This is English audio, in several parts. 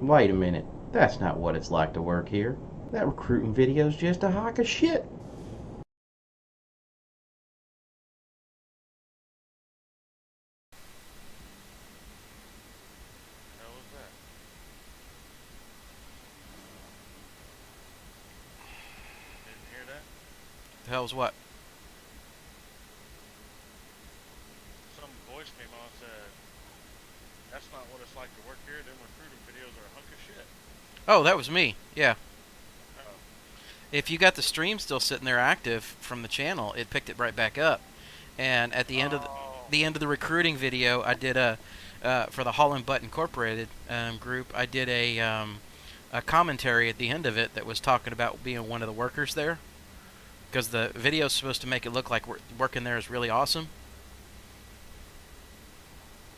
Wait a minute. That's not what it's like to work here. That recruiting video's just a hunk of shit. Hell was that? Didn't hear that? The hell's what? Some voice came on and said, "That's not what it's like to work here. Them recruiting videos are a hunk of shit." Oh, that was me. Yeah. Oh. If you got the stream still sitting there active from the channel, it picked it right back up. And at the end of Oh. the recruiting video, I did a for the Holland Butt Incorporated group. I did a commentary at the end of it that was talking about being one of the workers there, because the video is supposed to make it look like working there is really awesome.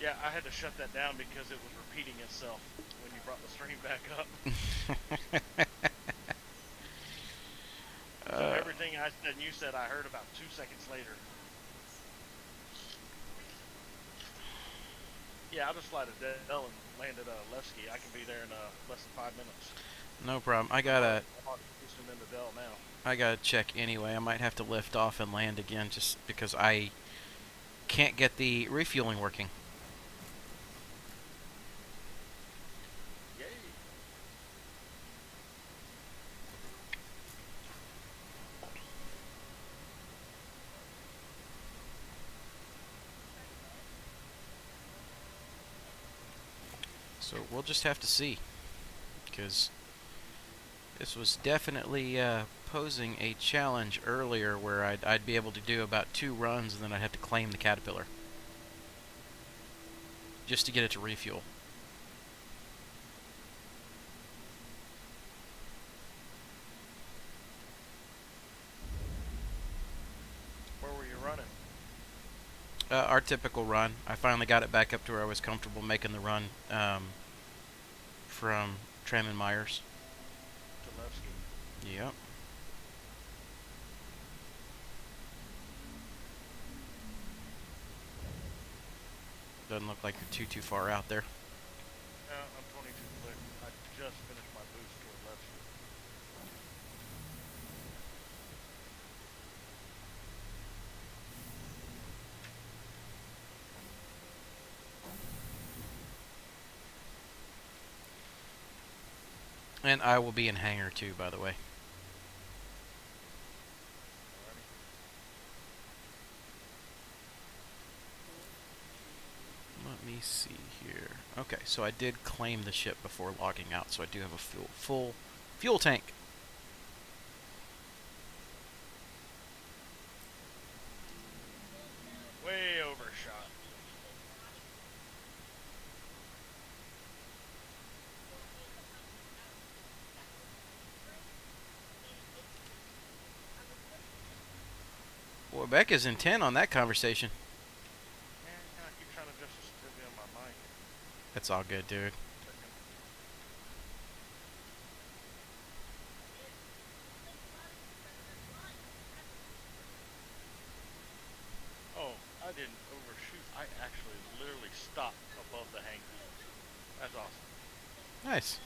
Yeah, I had to shut that down because it was repeating itself when you brought the stream back up. So uh, everything I said and you said, I heard about 2 seconds later. Yeah, I'll just fly to Dell and land at Levski. I can be there in less than 5 minutes. no problem. I'm already Houston into Dell now. I gotta check anyway. I might have to lift off and land again just because I can't get the refueling working. Yay! So we'll just have to see, because this was definitely posing a challenge earlier where I'd be able to do about 2 runs and then I'd have to claim the Caterpillar just to get it to refuel. Where were you running? Our typical run. I finally got it back up to where I was comfortable making the run from Tram and Myers. To Levski. Yep. Doesn't look like you're too far out there. No, I'm 22 clear. I just finished my boost toward Levski. And I will be in hangar too, by the way. Alrighty. Let me see here. Okay, so I did claim the ship before logging out, so I do have a full fuel tank. Way overshot. Boy, Becca's intent on that conversation. Man, I keep trying to adjust the sensitivity on my mic. That's all good, dude. Second. Oh, I didn't overshoot. I actually literally stopped above the hangar. That's awesome. Nice.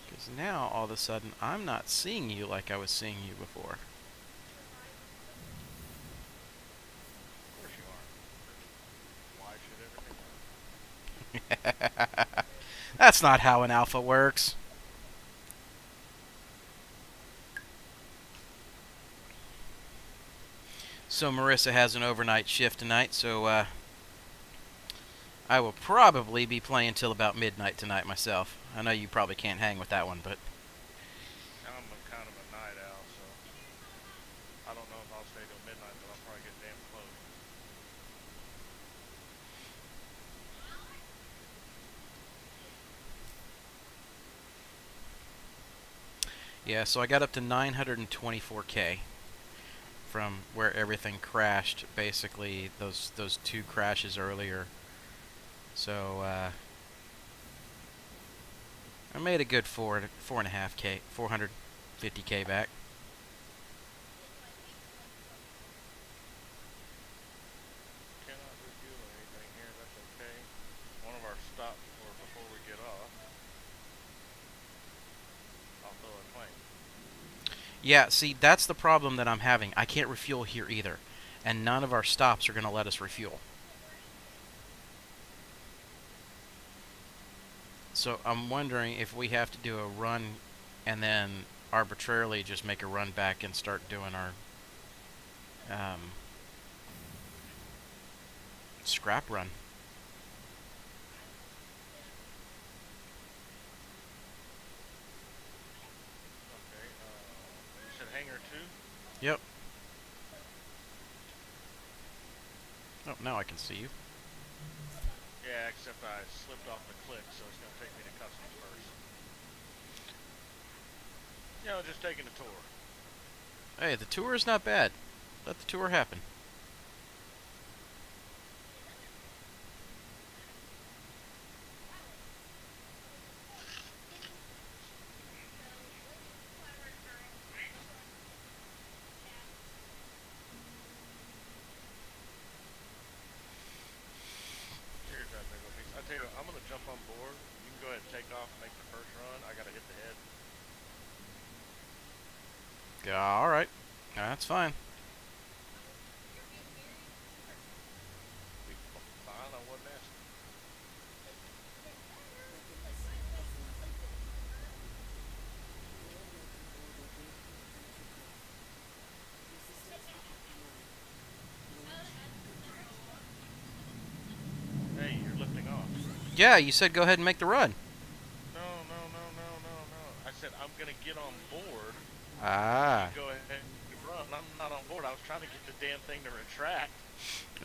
Because now, all of a sudden, I'm not seeing you like I was seeing you before. Of course you are. Why should everything work? That's not how an alpha works. So Marissa has an overnight shift tonight, so I will probably be playing till about midnight tonight myself. I know you probably can't hang with that one, but I'm kind of a night owl, so I don't know if I'll stay till midnight, but I'll probably get damn close. yeah, so I got up to 924K from where everything crashed, basically those 2 crashes earlier. So I made a good 4.5K, 450K back. Can Yeah, see, that's the problem that I'm having. I can't refuel here either. And none of our stops are going to let us refuel. So I'm wondering if we have to do a run and then arbitrarily just make a run back and start doing our scrap run. Okay, you said hangar 2? Yep. Oh, now I can see you. Yeah, except I slipped off the click, so it's going to take me to customs first. You know, just taking a tour. Hey, the tour is not bad. Let the tour happen. Here's that big old piece. I tell you what, I'm going to jump on board. You can go ahead and take off and make the first run. I got to hit the head. All right. That's fine. Be fine, I wasn't asking. Hey, you're lifting off. Yeah, you said go ahead and make the run. No. I said I'm going to get on board. Ah. You go ahead and run. I'm not on board. I was trying to get the damn thing to retract.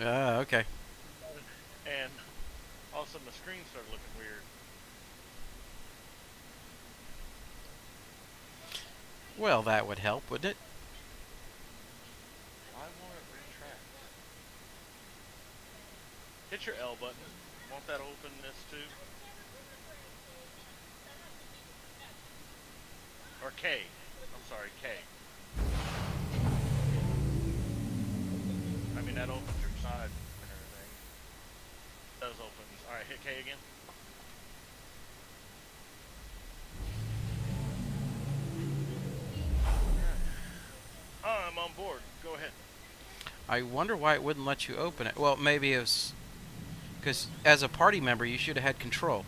Okay. And all of a sudden the screen started looking weird. Well, that would help, wouldn't it? Why won't it retract? Hit your L button. Won't that open this too? Or K. I'm sorry, K. I mean, that opens your side and everything. It does open. Alright, hit K again. I'm on board. Go ahead. I wonder why it wouldn't let you open it. Well, maybe it was because as a party member, you should have had control.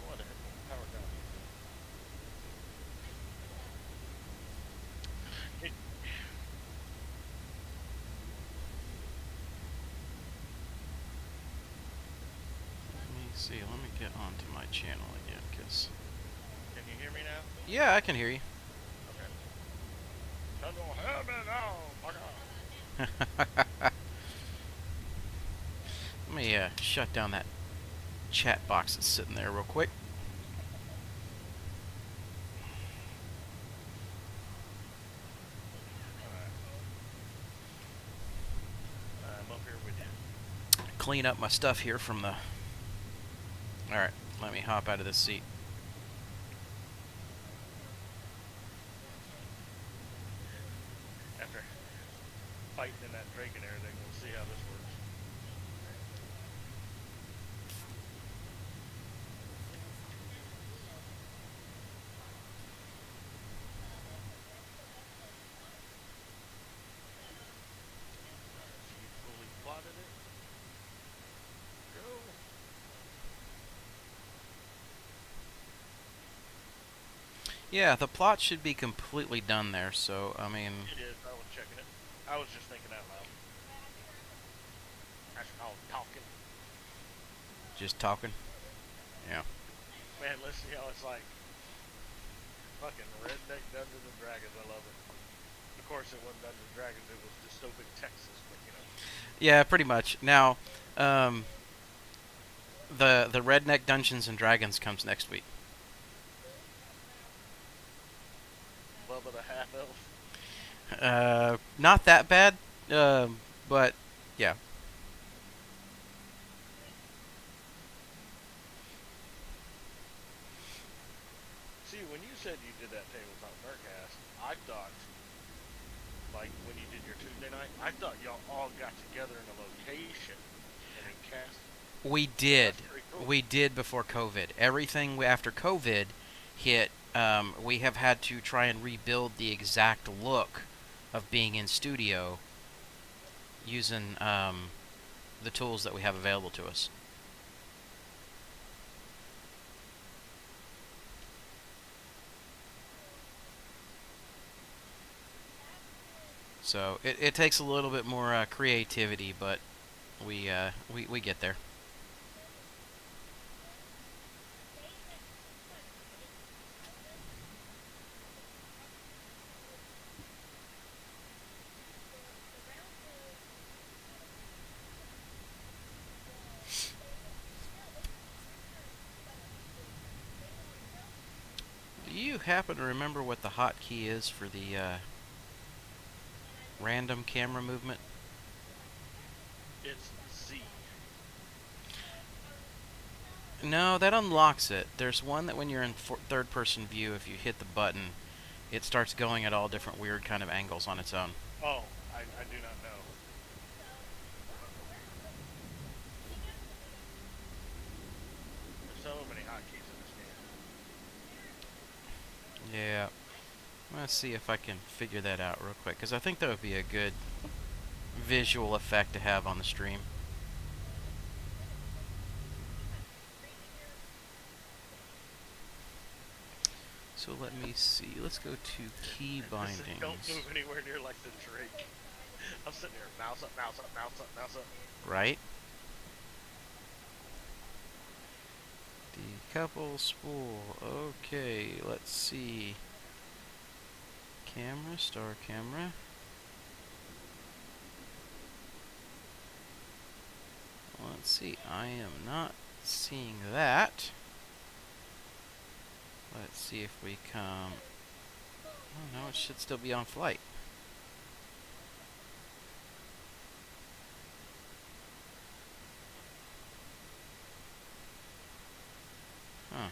What the heck? Power down. Let me see. Let me get onto my channel again, cause Can you hear me now? yeah, I can hear you. Okay. Turn on heaven now, fucker. Let me shut down that chat box that's sitting there real quick. Alright. I'm up here with you. Clean up my stuff here from the... Alright, let me hop out of this seat. After breaking everything. We'll see how this works. So you fully plotted it. Go. Yeah, the plot should be completely done there, so, I mean... It is. I was checking it. I was just thinking out loud. That's called talking. Just talking? Yeah. Man, listen, it's like fucking redneck Dungeons and Dragons. I love it. Of course, it wasn't Dungeons and Dragons. It was dystopic Texas, but Yeah, pretty much. Now, the Redneck Dungeons and Dragons comes next week. Bubba the half elf. Not that bad, but yeah. See, when you said you did that tabletop nerdcast, I thought, like when you did your Tuesday night, I thought y'all all got together in a location and then cast. We So did. that's pretty cool. We did before COVID. Everything after COVID hit, we have had to try and rebuild the exact look of being in studio using the tools that we have available to us. So it takes a little bit more creativity, but we get there. Do you happen to remember what the hotkey is for the random camera movement? It's Z. No, that unlocks it. There's one that when you're in third-person view, if you hit the button, it starts going at all different weird kind of angles on its own. Oh, I do not know. There's so many hotkeys in this game. Yeah. Let's see if I can figure that out real quick, because I think that would be a good visual effect to have on the stream. So let me see. Let's go to key bindings. Don't move anywhere near like the Drake. I'm sitting here, mouse up, mouse up, mouse up, mouse up. Right? Decouple spool. Okay, let's see. Camera, star camera. Let's see. I am not seeing that. Let's see if we come... Oh no, it should still be on flight. Huh.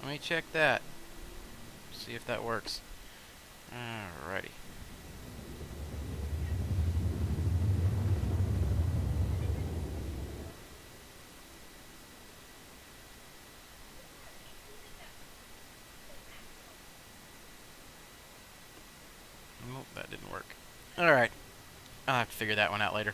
Let me check that. See if that works. Alrighty. Nope, that didn't work. Alright. I'll have to figure that one out later.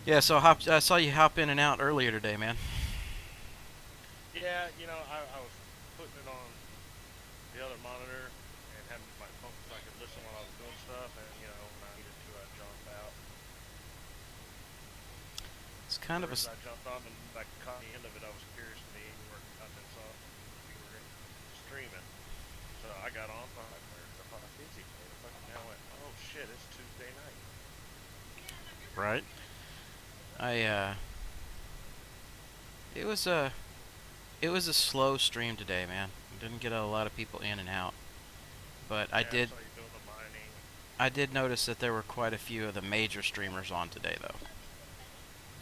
Yeah, so I saw you hop in and out earlier today, man. Yeah, I was putting it on the other monitor and having my phone so I could listen while I was doing stuff, and when I needed to, I jumped out. It's kind of a... I jumped on and I caught the end of it. I was curious to see where I saw you were streaming, so I got on. I'm like, where the fuck is he? And I went, oh shit, it's Tuesday night. Right. It was It was a slow stream today, man. Didn't get a lot of people in and out, but I Yeah, did. so you're doing the mining. I did notice that there were quite a few of the major streamers on today, though.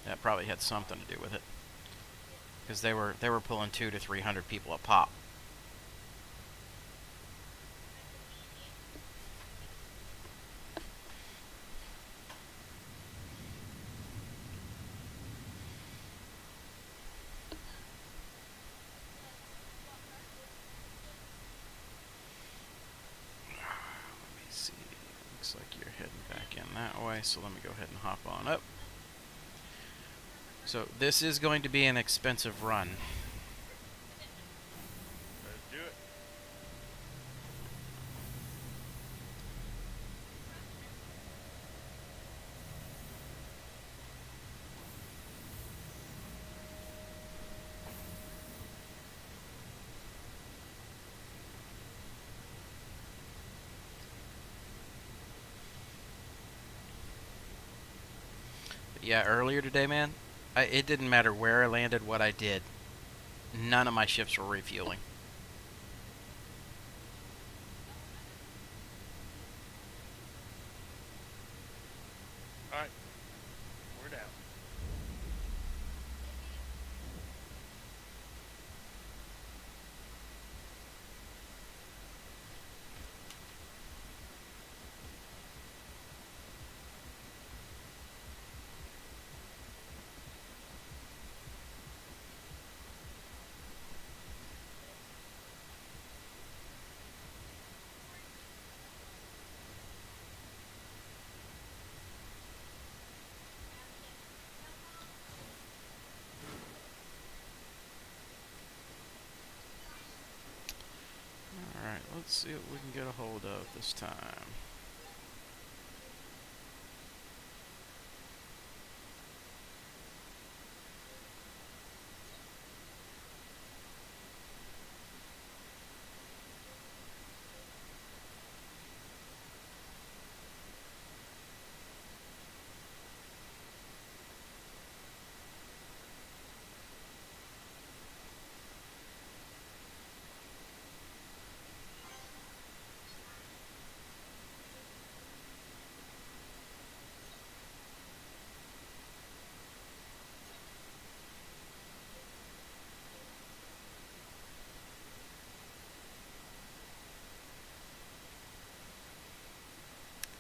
That probably had something to do with it, because they were pulling 200 to 300 people a pop. Let me see. Looks like you're heading back in that way, so let me go ahead and hop on up. So this is going to be an expensive run. Let's do it. But yeah, earlier today, man, it didn't matter where I landed, what I did. None of my ships were refueling. All right, we're down. Alright, let's see what we can get a hold of this time.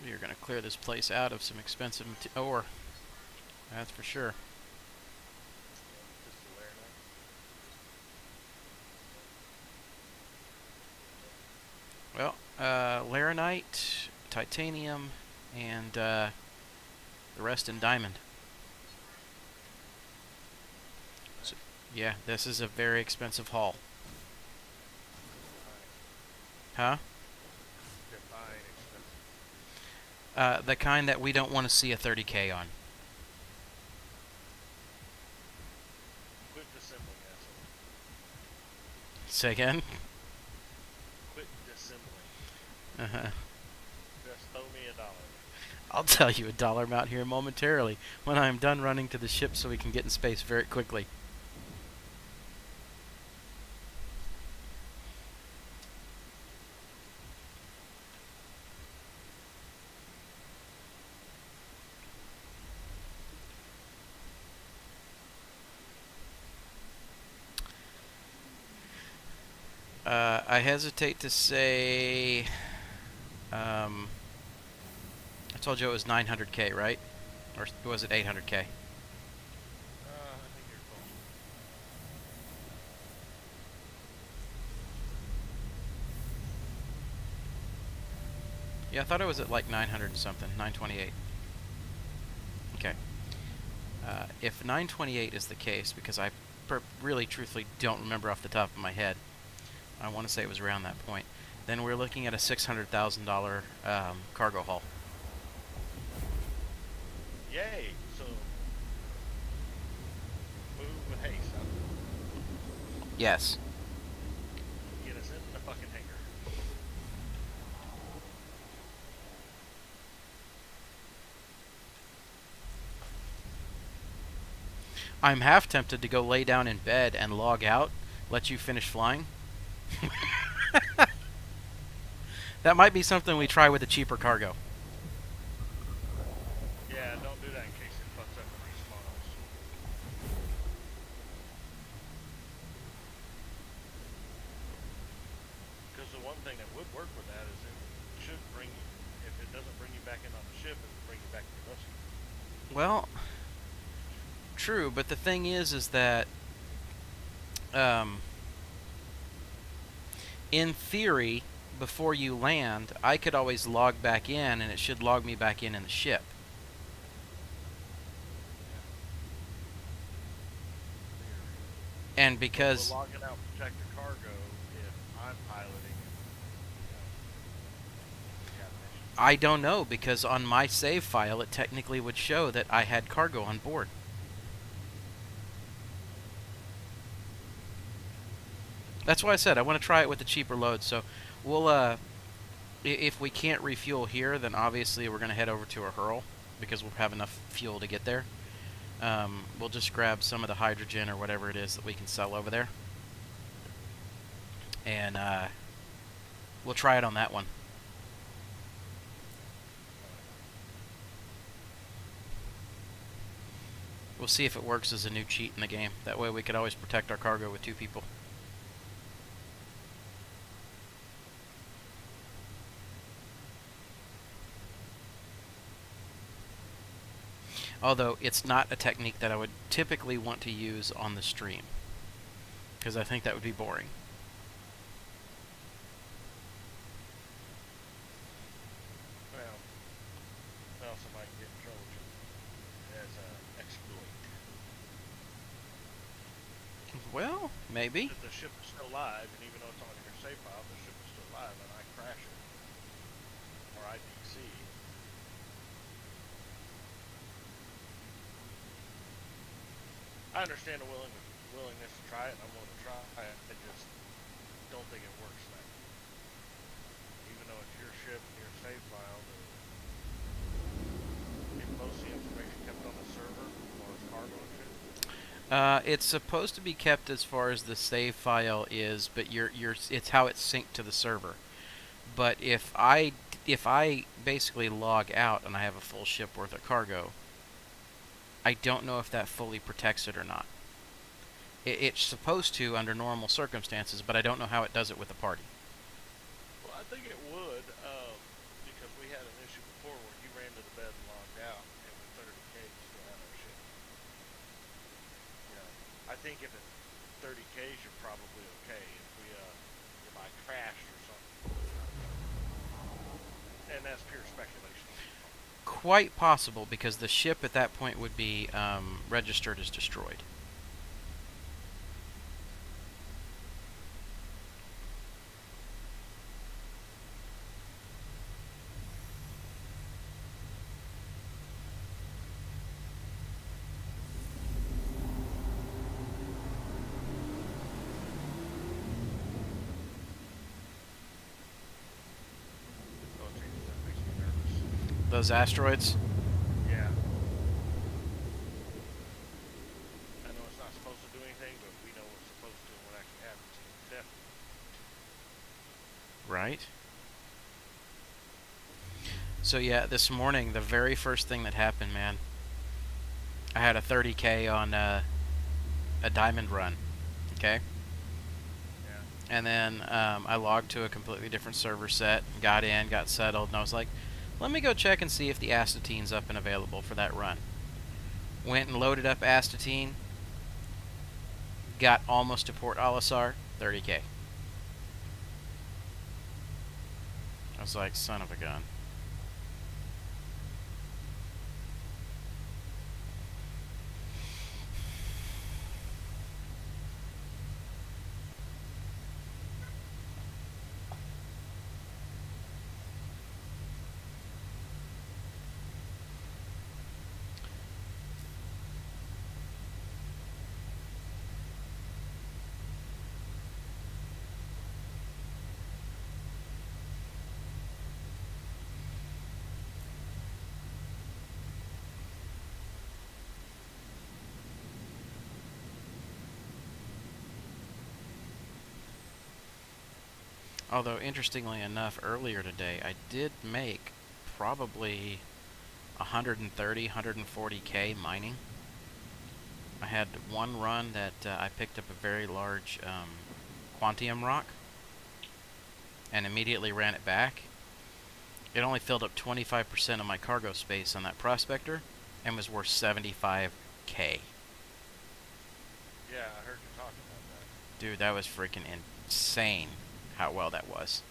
You're going to clear this place out of some expensive ore. That's for sure. Just the layer Well, laranite, titanium, and the rest in diamond. So, yeah, this is a very expensive haul. Huh? Define expensive. The kind that we don't want to see a 30K on. Quit dissembling, asshole. Say again? Quit dissembling. Uh-huh. Just throw me $1. I'll tell you a dollar amount here momentarily when I'm done running to the ship so we can get in space very quickly. I hesitate to say. I told you it was 900K, right? Or was it 800K? I think you're close. Yeah, I thought it was at like 900 and something, 928. Okay. If 928 is the case, because I really truthfully don't remember off the top of my head, I want to say it was around that point, then we're looking at a $600,000 cargo haul. Yay! So, move with haste. Huh? Yes. Get us in the fucking hangar. I'm half tempted to go lay down in bed and log out let you finish flying. That might be something we try with a cheaper cargo. Yeah, don't do that in case it fucks up the response. Because the one thing that would work with that is it should bring you, if it doesn't bring you back in on the ship, it will bring you back to the vessel. Well, true, but the thing is that, um, in theory, before you land, I could always log back in, and it should log me back in the ship. And because... We're logging out protector cargo if I'm piloting and, we have an issue. I don't know, because on my save file, it technically would show that I had cargo on board. That's why I said I want to try it with the cheaper load. So we'll, if we can't refuel here, then obviously we're going to head over to a Hurl, because we'll have enough fuel to get there. We'll just grab some of the hydrogen or whatever it is that we can sell over there. And we'll try it on that one. We'll see if it works as a new cheat in the game. That way we could always protect our cargo with 2 people. Although it's not a technique that I would typically want to use on the stream, because I think that would be boring. Well, somebody can get in trouble with you as an exploit. Well, maybe. If the ship is still live, and even though it's on your save file, the ship is still live, and I crash it, or IDC. I understand the willingness to try it, and I'm willing to try it. I just don't think it works that way. Even though it's your ship and your save file, is most of the information kept on the server or as cargo and shit? It's supposed to be kept as far as the save file is, but it's how it's synced to the server. But if I basically log out and I have a full ship worth of cargo, I don't know if that fully protects it or not. It's supposed to under normal circumstances, but I don't know how it does it with a party. Well, I think it would, because we had an issue before where you ran to the bed and logged out, and with 30K you still had our ship. I think if it's 30Ks, you're probably okay. If I crashed or something, and that's pure speculation. Quite possible, because the ship at that point would be registered as destroyed. Oh, Jesus, that makes me nervous. Those asteroids? Yeah. I know it's not supposed to do anything, but we know it's supposed to, and what actually happens. Definitely. Right. So yeah, this morning, the very first thing that happened, man, I had a 30K on a diamond run, okay? Yeah. And then I logged to a completely different server set, got in, got settled, and I was like, let me go check and see if the Astatine's up and available for that run. Went and loaded up Astatine, got almost to Port Olisar, 30K. I was like, son of a gun. Although, interestingly enough, earlier today I did make probably 130, 140K mining. I had one run that I picked up a very large quantium rock and immediately ran it back. It only filled up 25% of my cargo space on that prospector and was worth 75K. Yeah, I heard you talking about that. Dude, that was freaking insane how well that was.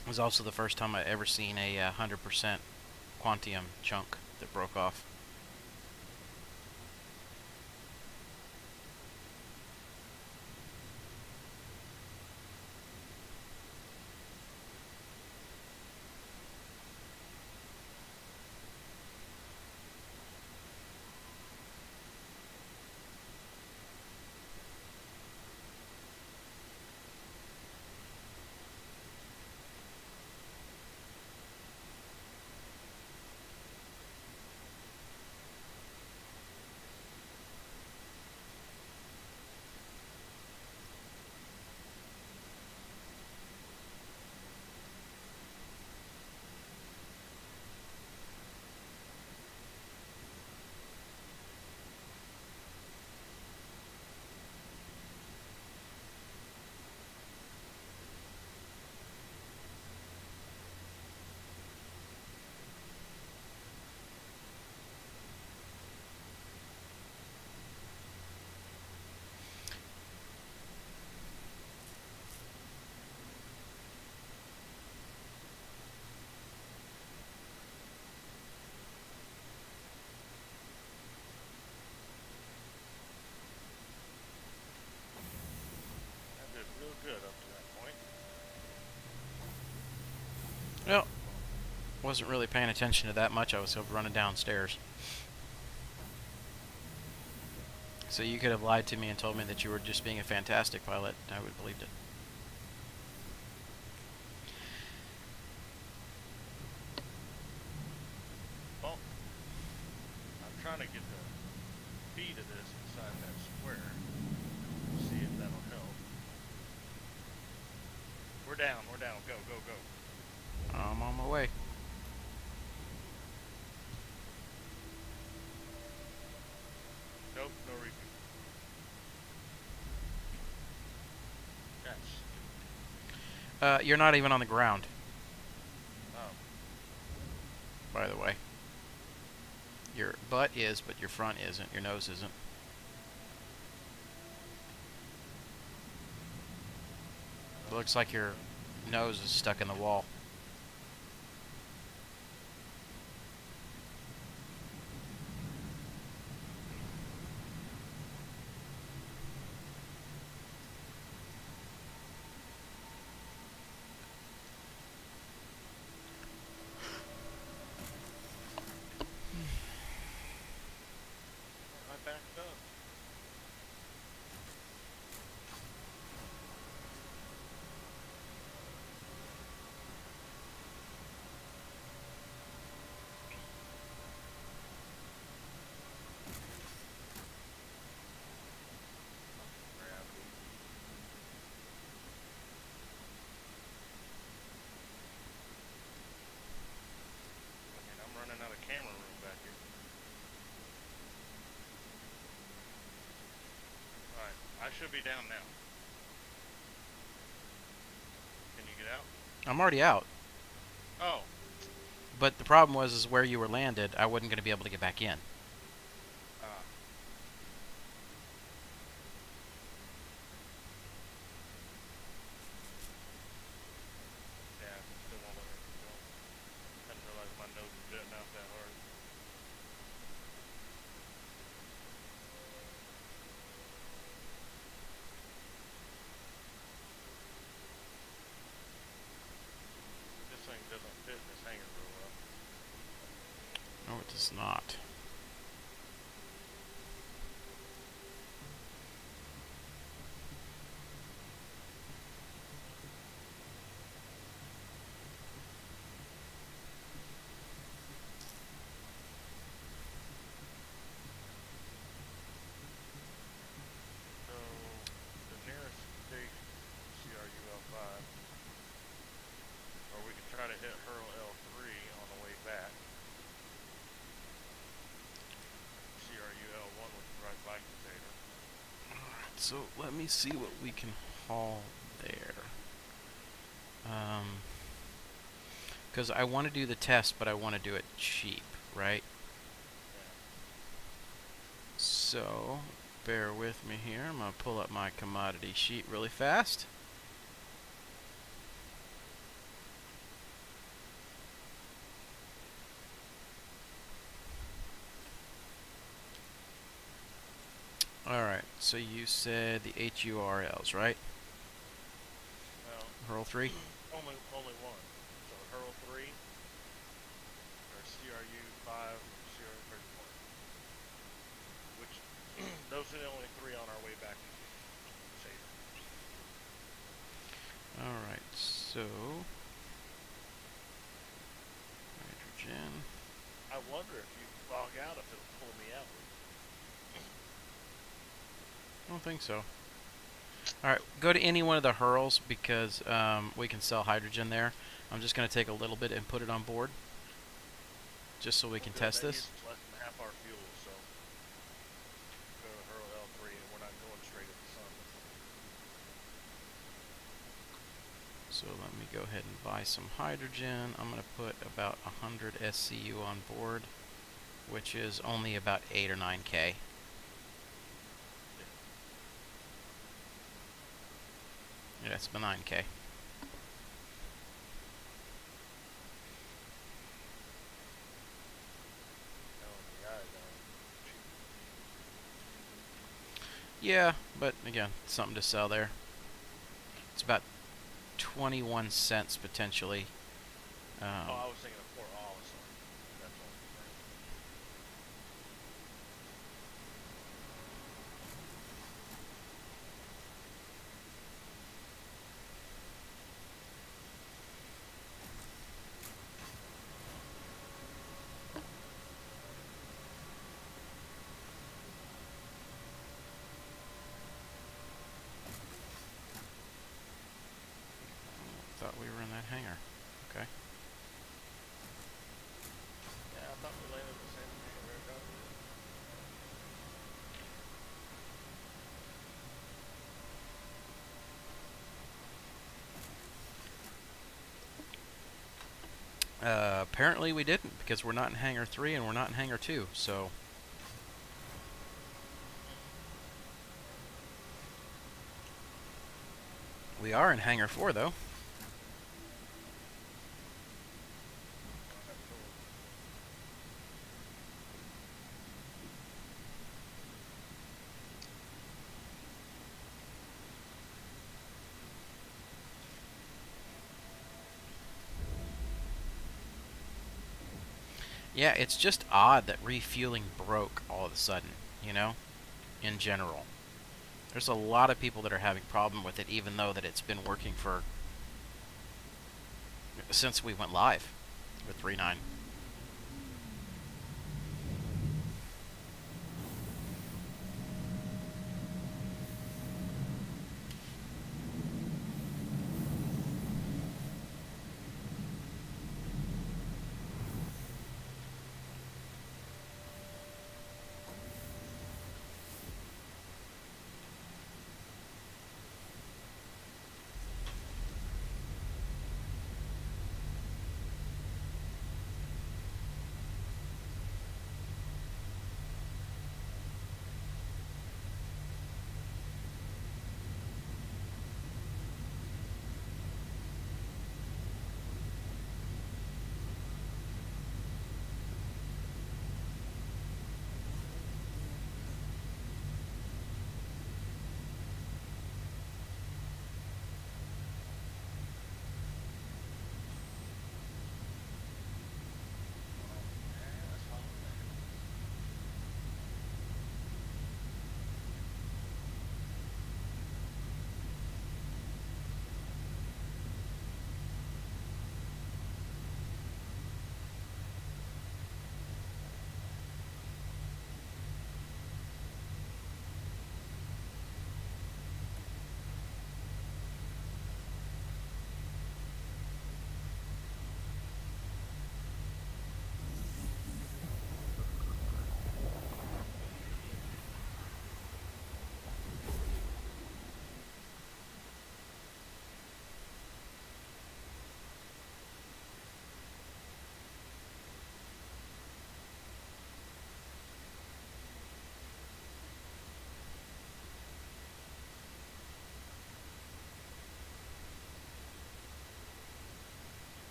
It was also the first time I ever seen a 100% quantium chunk that broke off. That did real good up to that point. Well, wasn't really paying attention to that much. I was running downstairs. So you could have lied to me and told me that you were just being a fantastic pilot. I would have believed it. Well, I'm trying to get the feed of this inside that square. See if that'll help. We're down. Go, go, go. I'm on my way. Nope, no repeat. Yes. You're not even on the ground, Oh. by the way. Your butt is, but your front isn't. Your nose isn't. It looks like your nose is stuck in the wall. I backed up. Gravity. I mean, I'm running out of camera room back here. Alright, I should be down now. Can you get out? I'm already out. Oh. But the problem was, is where you were landed, I wasn't going to be able to get back in. Ah. Yeah, still won't let me keep going. I didn't realize my nose was jutting out that hard. This thing doesn't fit in this hanger real well. No, it does not. so let me see what we can haul there. Because I want to do the test, but I want to do it cheap, right? So, bear with me here. I'm going to pull up my commodity sheet really fast. Alright, so you said the HURLs, right? Well, Hurl 3? only one. So Hurl 3, or CRU 5, or CRU 1. Which, those are the only 3 on our way back to Saber. Alright, so... hydrogen... I wonder if you log out if it'll pull me out. I don't think so. Alright, go to any one of the hurls because we can sell hydrogen there. I'm just going to take a little bit and put it on board. Just so we can test that this. uses less than half our fuel, so go to Hurl L3 and we're not going straight at the sun. So let me go ahead and buy some hydrogen. I'm going to put about 100 SCU on board, which is only about 8 or 9K. Yeah, it's about 9K. Yeah, but again, something to sell there. It's about 21 cents potentially. Oh, I was thinking of Fort Hollis. That's all. Thought we were in that hangar. Okay. Yeah, I thought we landed the same thing we were going to. Apparently we didn't because we're not in hangar 3 and we're not in hangar 2, so... We are in hangar 4 though. Yeah, it's just odd that refueling broke all of a sudden, you know, in general. There's a lot of people that are having problem with it, even though that it's been working for... since we went live with 3.9.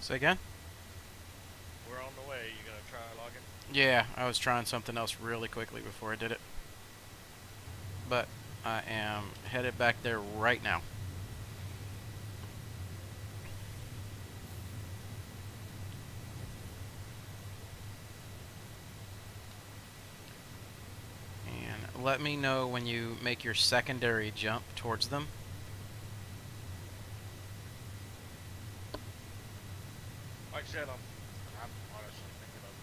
Say again? We're on the way. You gonna try logging? Yeah, I was trying something else really quickly before I did it. But I am headed back there right now. And let me know when you make your secondary jump towards them. Like I said, I'm honestly thinking of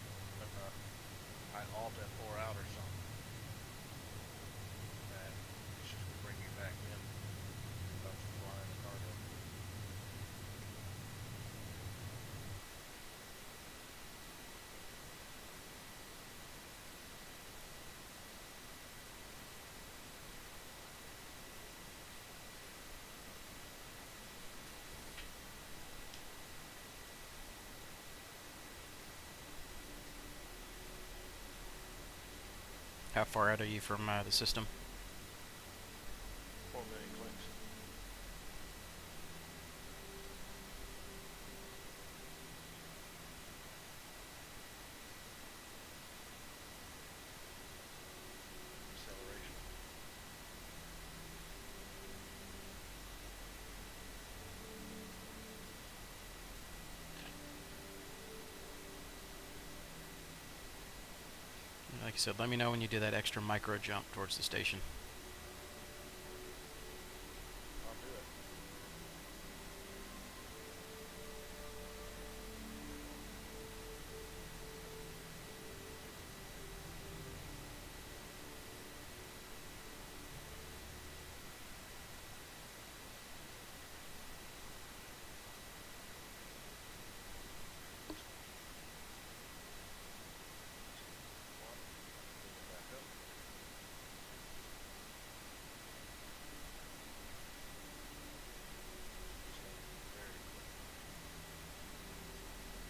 I alt F4 out or something. That it's just to bring you back in without you flying the cargo. How far out are you from the system? 4 million clicks. Acceleration. Like I said, let me know when you do that extra micro jump towards the station. I'll do it.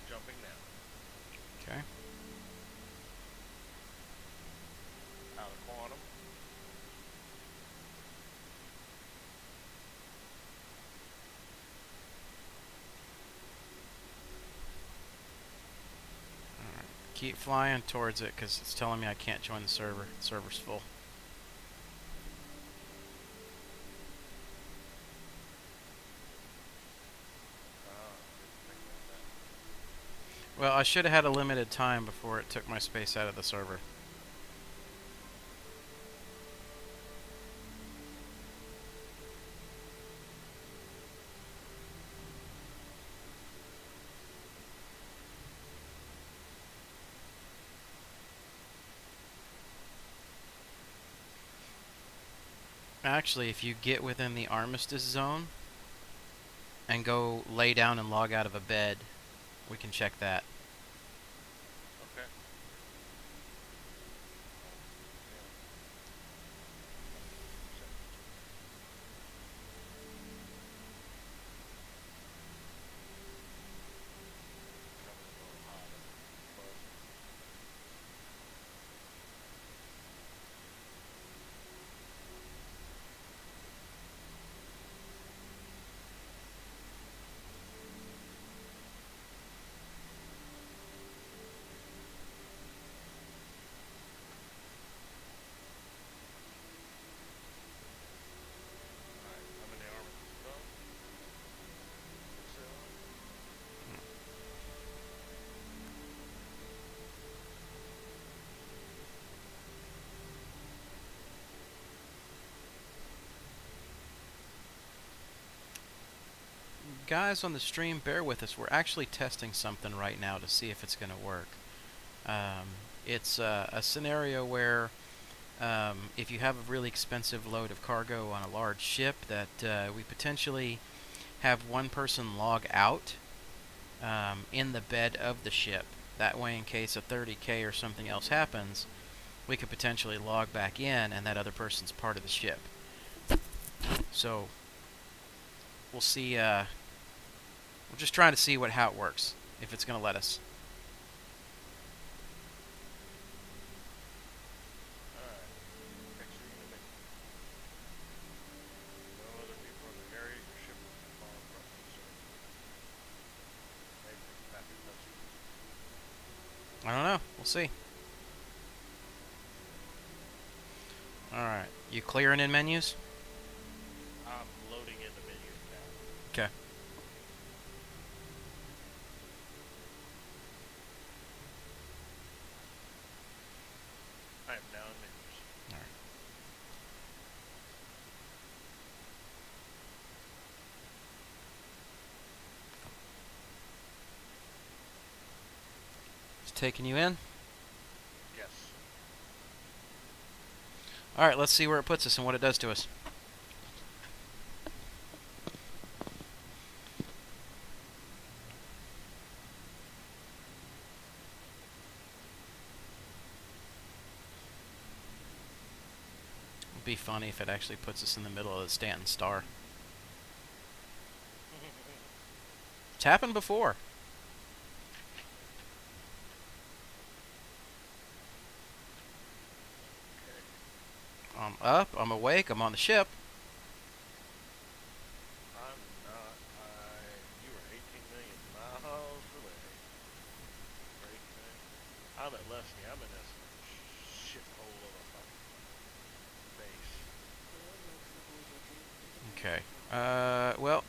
Jumping now. Okay. Out of quantum. Alright. Keep flying towards it because it's telling me I can't join the server. The server's full. Didn't think about that. Well, I should have had a limited time before it took my space out of the server. Actually, if you get within the armistice zone and go lay down and log out of a bed, we can check that. Okay. Guys on the stream, bear with us. We're actually testing something right now to see if it's going to work. It's a scenario where if you have a really expensive load of cargo on a large ship that we potentially have one person log out in the bed of the ship. That way, in case a 30K or something else happens, we could potentially log back in and that other person's part of the ship. So, we'll see, we're just trying to see how it works, if it's going to let us. Alright. Picture you to me. No other people in the area. Your ship will be far from the surface. Maybe We'll see. Alright. You clearing in menus? I'm loading in the menus now. Okay. I am now in menus. Alright. It's taking you in? Yes. Alright, let's see where it puts us and what it does to us. It'd be funny if it actually puts us in the middle of the Stanton Star. It's happened before. I'm up, I'm awake, I'm on the ship. I'm not. You are 18 million miles away. I'm at Lesney. I'm in this shithole of a fucking base. Okay. Well,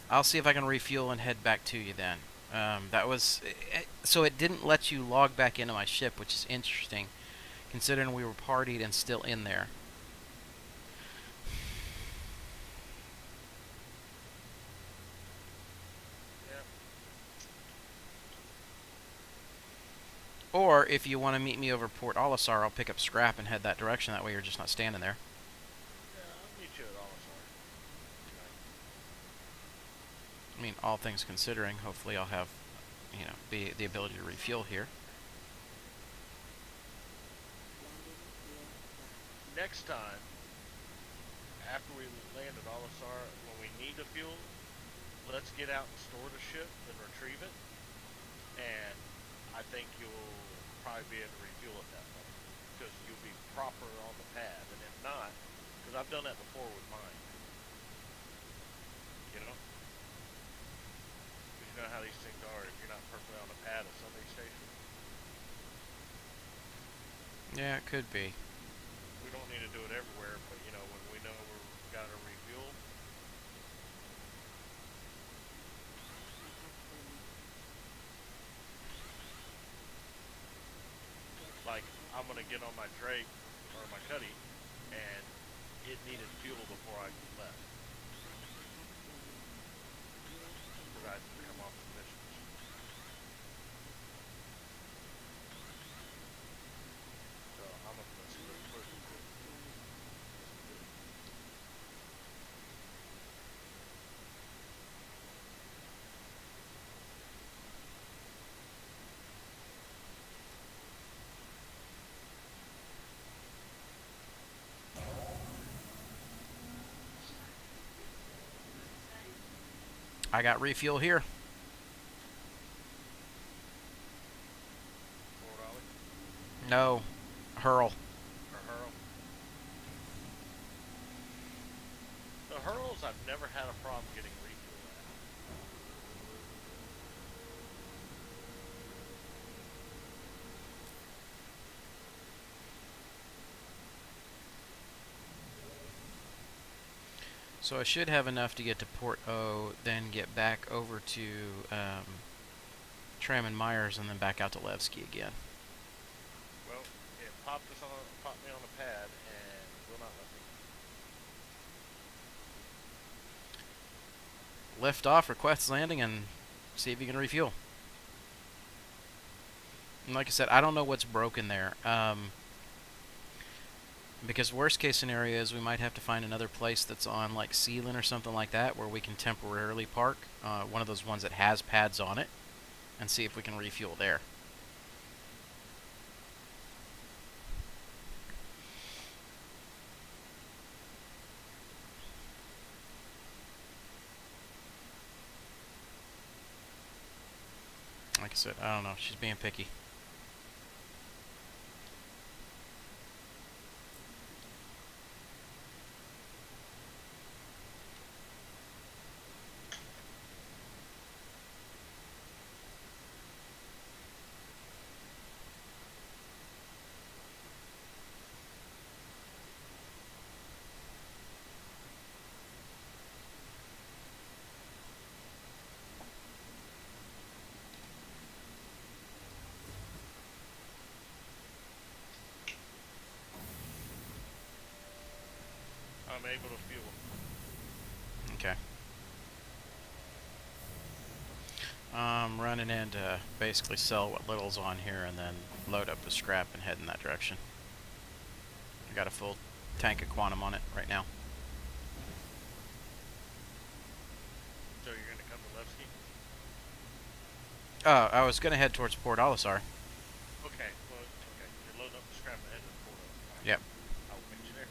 I'll see if I can refuel and head back to you then. That was... So it didn't let you log back into my ship, which is interesting, considering we were partied and still in there. Yeah. Or, if you want to meet me over Port Olisar, I'll pick up scrap and head that direction. That way you're just not standing there. Yeah, I'll meet you at Olisar. I mean, all things considering, hopefully I'll have, you know, the ability to refuel here. Next time, after we land at Olisar, when we need the fuel, let's get out and store the ship and retrieve it. And I think you'll probably be able to refuel at that point, because you'll be proper on the pad. And if not, because I've done that before with mine. You know? Because you know how these things are. If you're not perfectly on the pad at some of these stations. Yeah, it could be. We don't need to do it everywhere, but you know, when we know we've got to refuel. Like, I'm going to get on my Drake, or my Cuddy, and it needed fuel before I left. Because I had to come off the missions. So, I'm going to put some quick. I got refuel here. Fort Ollie? No. Hurl. Or Hurl? The Hurls, I've never had a problem getting refuel at. So I should have enough to get to Port O, then get back over to Tram and Myers, and then back out to Levski again. Well, it popped me on the pad, and will not let me. Lift off, request landing, and see if you can refuel. And like I said, I don't know what's broken there. Because worst case scenario is we might have to find another place that's on like Sealand or something like that where we can temporarily park, one of those ones that has pads on it, and see if we can refuel there. Like I said, I don't know. She's being picky. am able to fuel. Okay. I'm running in to basically sell what little's on here and then load up the scrap and head in that direction. I got a full tank of quantum on it right now. So you're going to come to Levski? I was gonna head towards Port Olisar. Okay, well, okay. You're loading up the scrap ahead of the portal. Yep. I'll meet you there.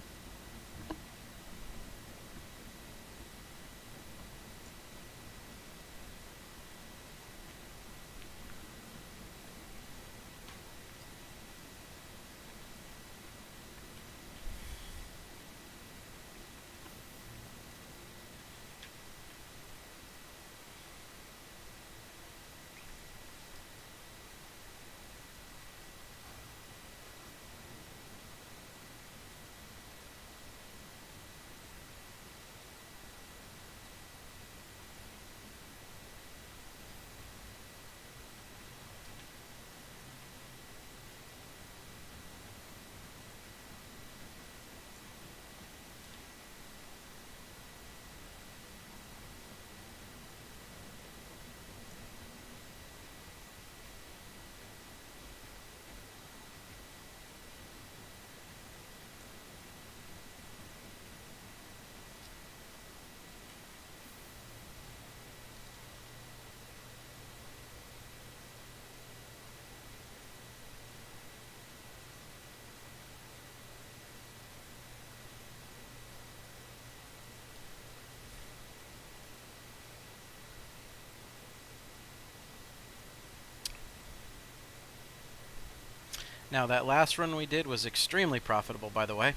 Now that last run we did was extremely profitable, by the way.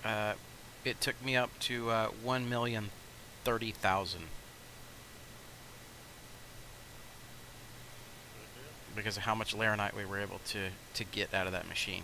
Yeah. It took me up to 1,030,000 Good deal. because of how much laranite we were able to get out of that machine.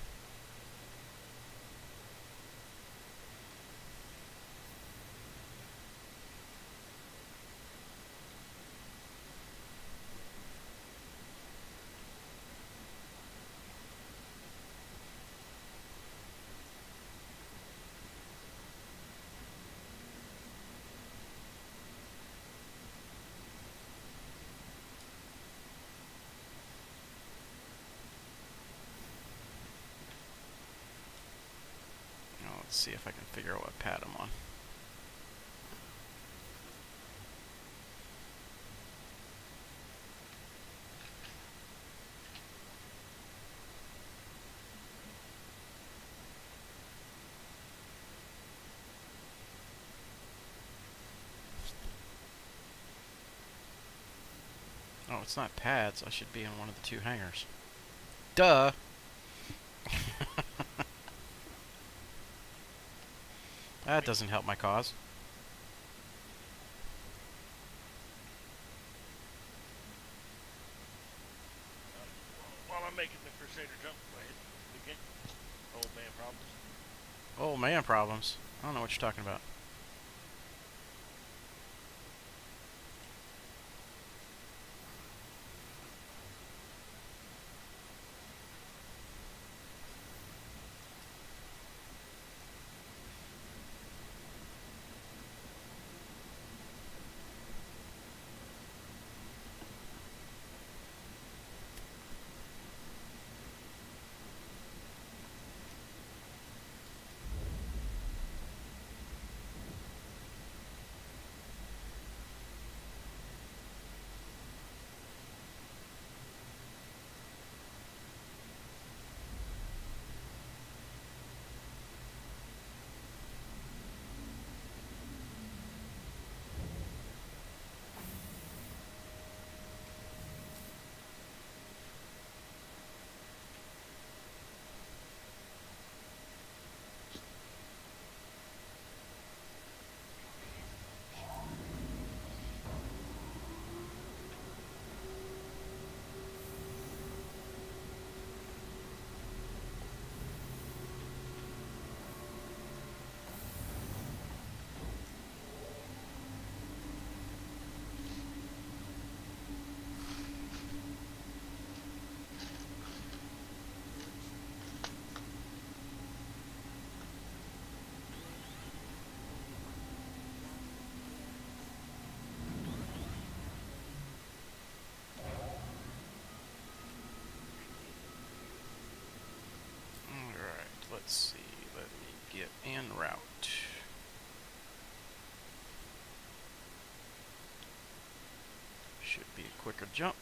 Now let's see if I can figure out what pad I'm on. Oh, it's not pads. I should be in one of the two hangars. Duh! That doesn't help my cause. While I'm making the Crusader jump, go ahead. Again. Old man problems. Oh, man problems. I don't know what you're talking about. and route. Should be a quicker jump.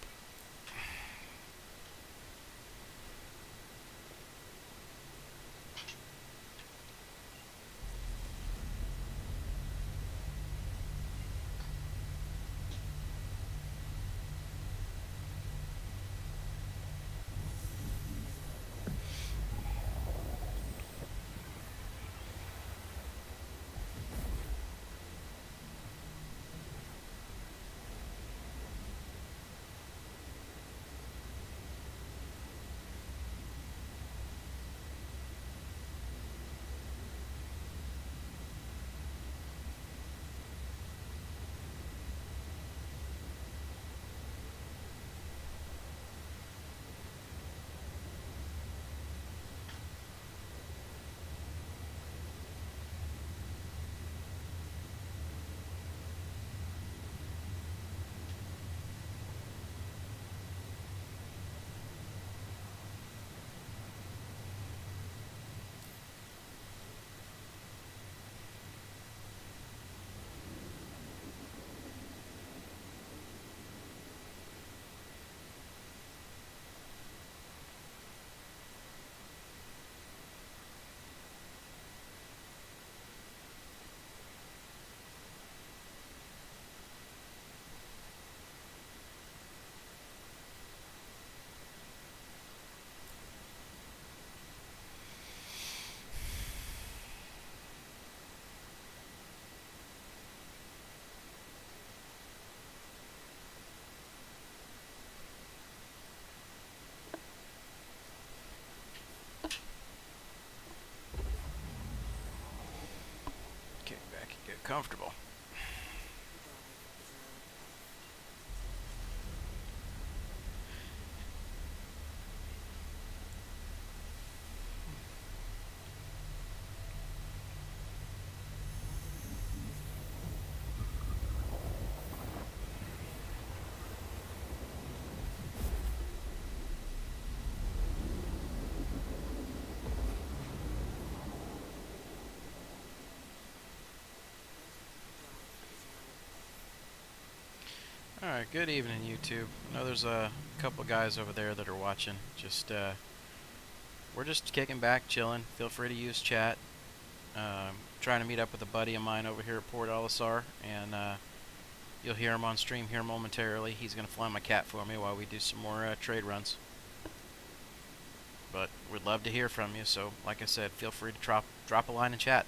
Kick back and get comfortable. Alright, good evening, YouTube. I know there's a couple guys over there that are watching. We're just kicking back, chilling. Feel free to use chat. Trying to meet up with a buddy of mine over here at Port Olisar, and you'll hear him on stream here momentarily. He's going to fly my cat for me while we do some more trade runs. But we'd love to hear from you, so like I said, feel free to drop a line in chat.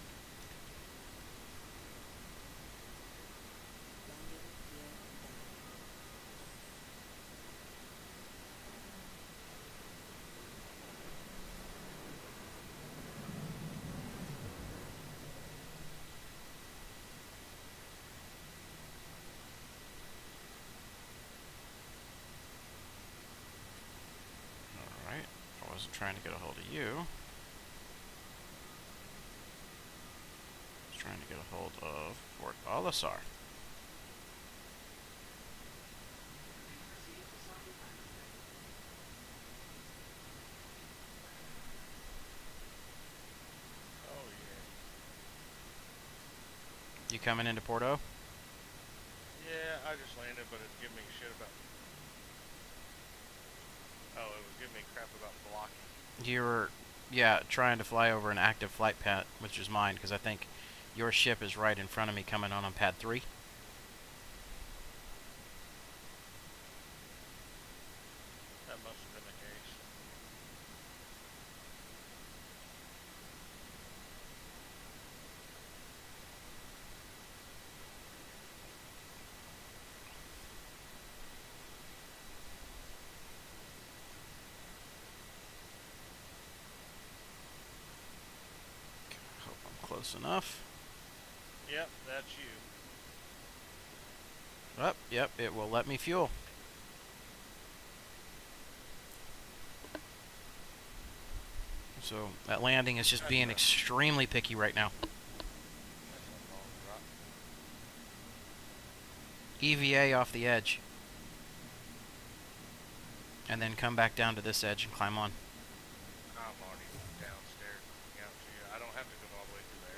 Alright, I wasn't trying to get a hold of you. I was trying to get a hold of Port Olisar. Oh, yeah. You coming into Porto? Yeah, I just landed, but it's giving me shit about... Oh, it was giving me crap about blocking. You were, yeah, trying to fly over an active flight pad, which is mine, because I think your ship is right in front of me coming on pad 3. That must have been the case. Hope I'm close enough. Yep, that's you. Oh, yep, it will let me fuel. So that landing is just being extremely picky right now. That's a long drop. EVA off the edge. And then come back down to this edge and climb on. I'm already downstairs looking out to you. I don't have to go all the way through the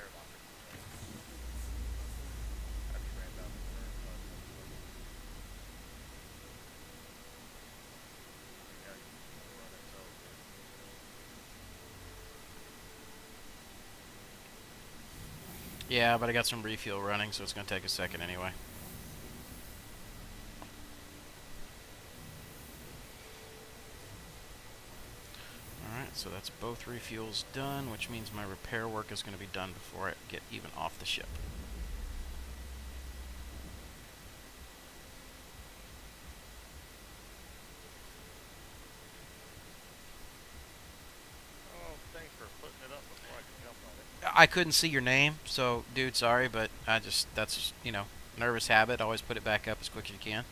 Yeah, but I got some refuel running, so it's going to take a second anyway. Alright, so that's both refuels done, which means my repair work is going to be done before I get even off the ship. Oh, thanks for putting it up before I can jump on it. I couldn't see your name, so dude, sorry, but that's, nervous habit. Always put it back up as quick as you can.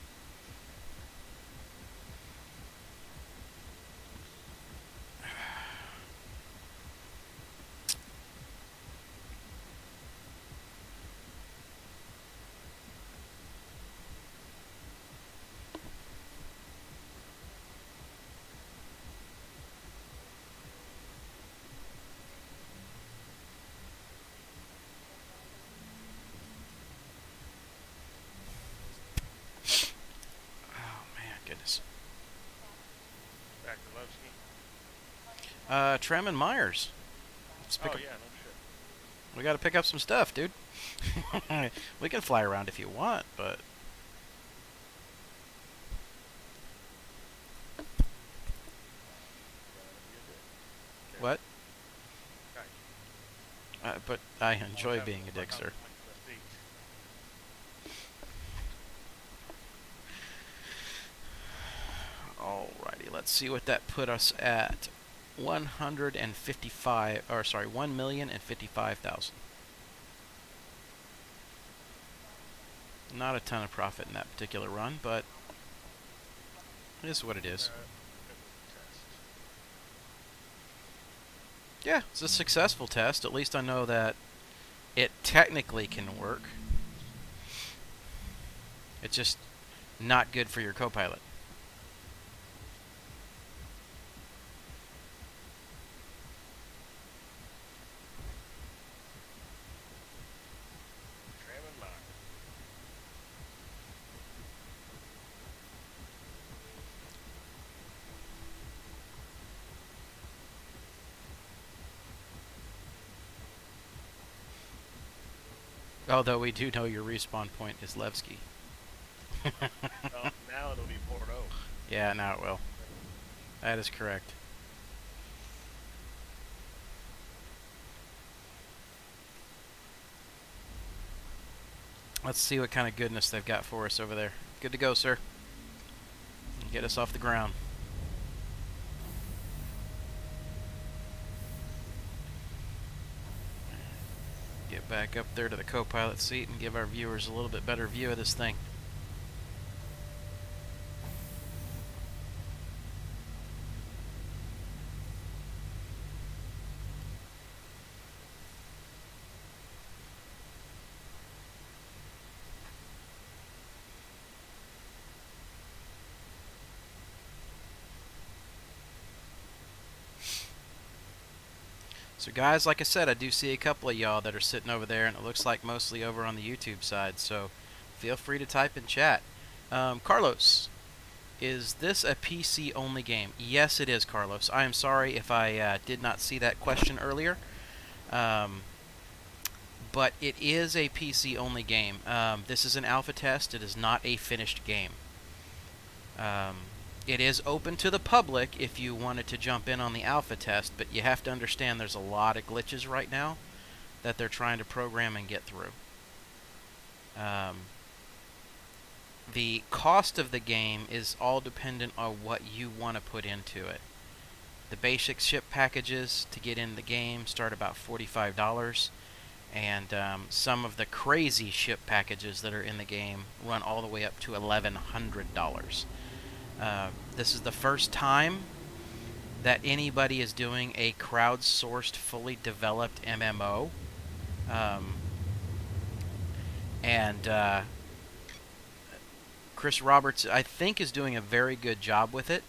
Oh, man, goodness. Back to Levski. Trem and Myers. Let's pick Oh up. yeah, no shit. We got to pick up some stuff, dude. We can fly around if you want, but what? But I enjoy being a dick, sir. Alrighty, let's see what that put us at. 1,055,000. Not a ton of profit in that particular run, but it is what it is. Yeah, it's a successful test. At least I know that it technically can work. It's just not good for your co-pilot. Although we do know your respawn point is Levski. Well, now it'll be Porto. Yeah, now it will. That is correct. Let's see what kind of goodness they've got for us over there. Good to go, sir. Get us off the ground. Get back up there to the co-pilot seat and give our viewers a little bit better view of this thing. So guys, like I said, I do see a couple of y'all that are sitting over there, and it looks like mostly over on the YouTube side, so feel free to type in chat. Carlos, is this a PC-only game? Yes, it is, Carlos. I am sorry if I did not see that question earlier, but it is a PC-only game. This is an alpha test. It is not a finished game. It is open to the public if you wanted to jump in on the alpha test, but you have to understand there's a lot of glitches right now that they're trying to program and get through. The cost of the game is all dependent on what you want to put into it. The basic ship packages to get in the game start about $45, and some of the crazy ship packages that are in the game run all the way up to $1,100. This is the first time that anybody is doing a crowdsourced, fully developed MMO. Chris Roberts, I think, is doing a very good job with it.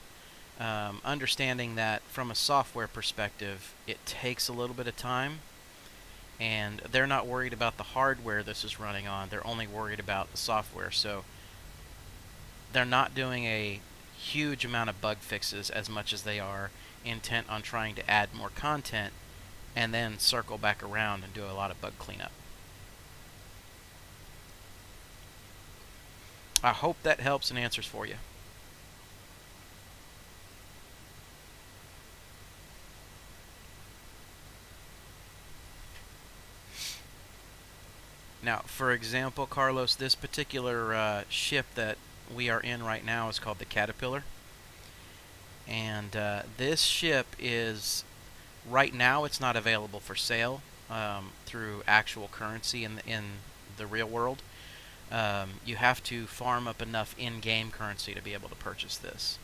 Understanding that from a software perspective, it takes a little bit of time. And they're not worried about the hardware this is running on. They're only worried about the software. So they're not doing a huge amount of bug fixes as much as they are intent on trying to add more content and then circle back around and do a lot of bug cleanup. I hope that helps and answers for you. Now, for example, Carlos, this particular ship that we are in right now is called the Caterpillar. And this ship is, right now, it's not available for sale through actual currency in the real world. You have to farm up enough in-game currency to be able to purchase this.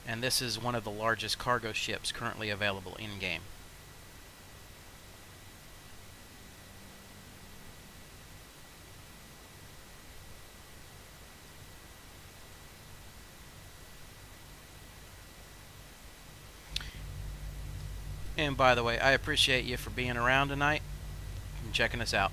And this is one of the largest cargo ships currently available in-game. And by the way, I appreciate you for being around tonight and checking us out.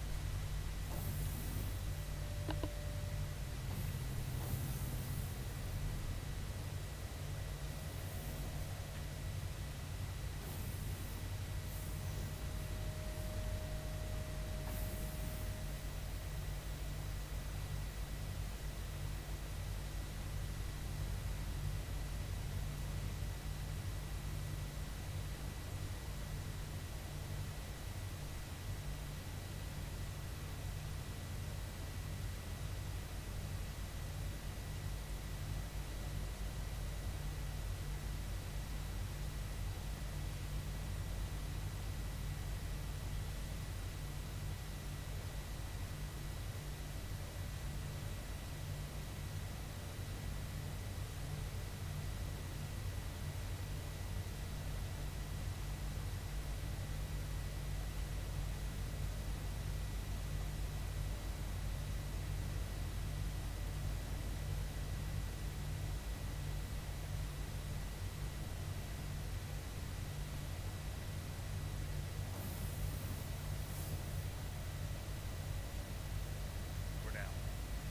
We're down.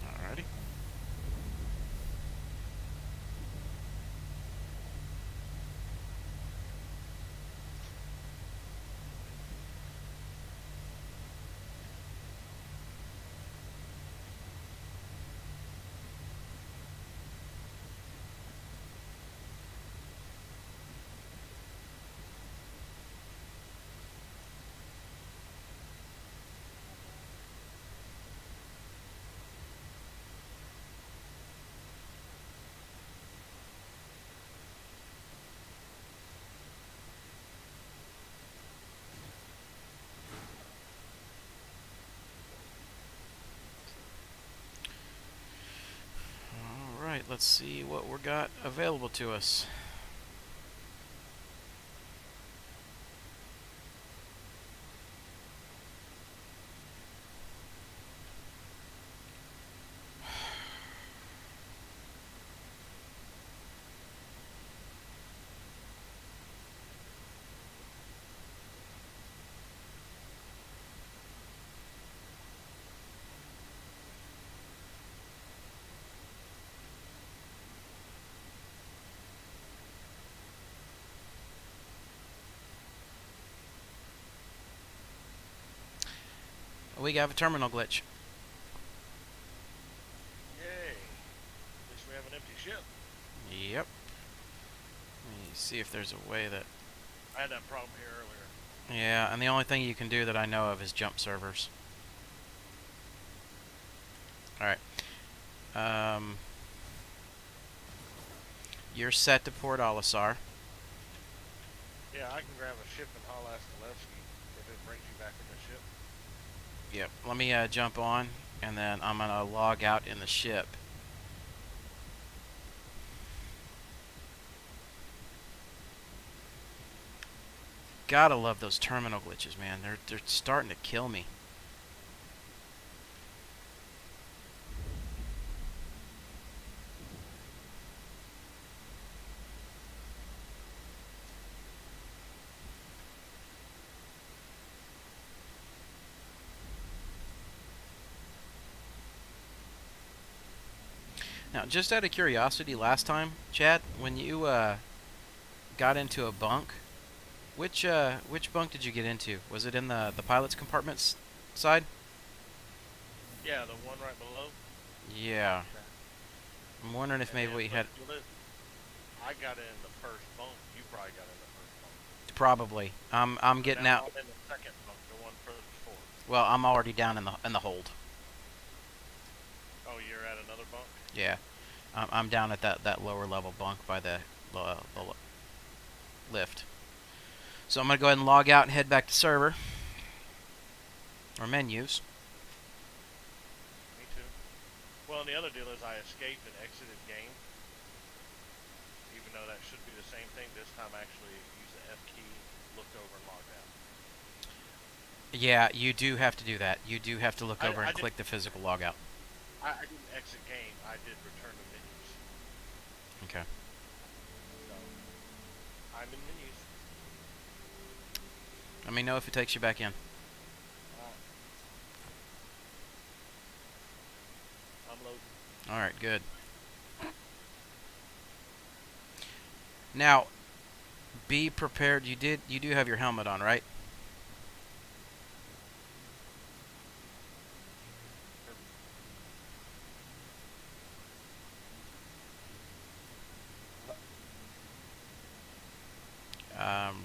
Alrighty. Alright, let's see what we got available to us. We have a terminal glitch. Yay. At least we have an empty ship. Yep. Let me see if there's a way that... I had that problem here earlier. Yeah, and the only thing you can do that I know of is jump servers. Alright. You're set to Port Olisar. Yeah, I can grab a ship and haul ass to Levski if it brings you back in the ship. Yep. Let me jump on, and then I'm going to log out in the ship. Gotta love those terminal glitches, man. They're starting to kill me. Now, just out of curiosity, last time, Chad, when you got into a bunk, which bunk did you get into? Was it in the pilot's compartments side? Yeah, the one right below. Yeah. Okay. I'm wondering if And maybe then, we but had... the deal is, I got in the first bunk. You probably got in the first bunk. Probably. I'm So getting now out. I'm in the second bunk, the one furthest forward. Well, I'm already down in the hold. Oh, you're at another bunk? Yeah. I'm down at that lower level bunk by the Okay. lift. So I'm going to go ahead and log out and head back to server. Or menus. Me too. Well, and the other deal is I escaped and exited game. Even though that should be the same thing, this time I actually used the F key, looked over, and logged out. Yeah, you do have to do that. You do have to look over I and didn't. click the physical logout. I didn't exit game. I did return to menus. Okay. So I'm in menus. Let me know if it takes you back in. Alright. I'm loading. Alright, good. Now, be prepared. You do have your helmet on, right?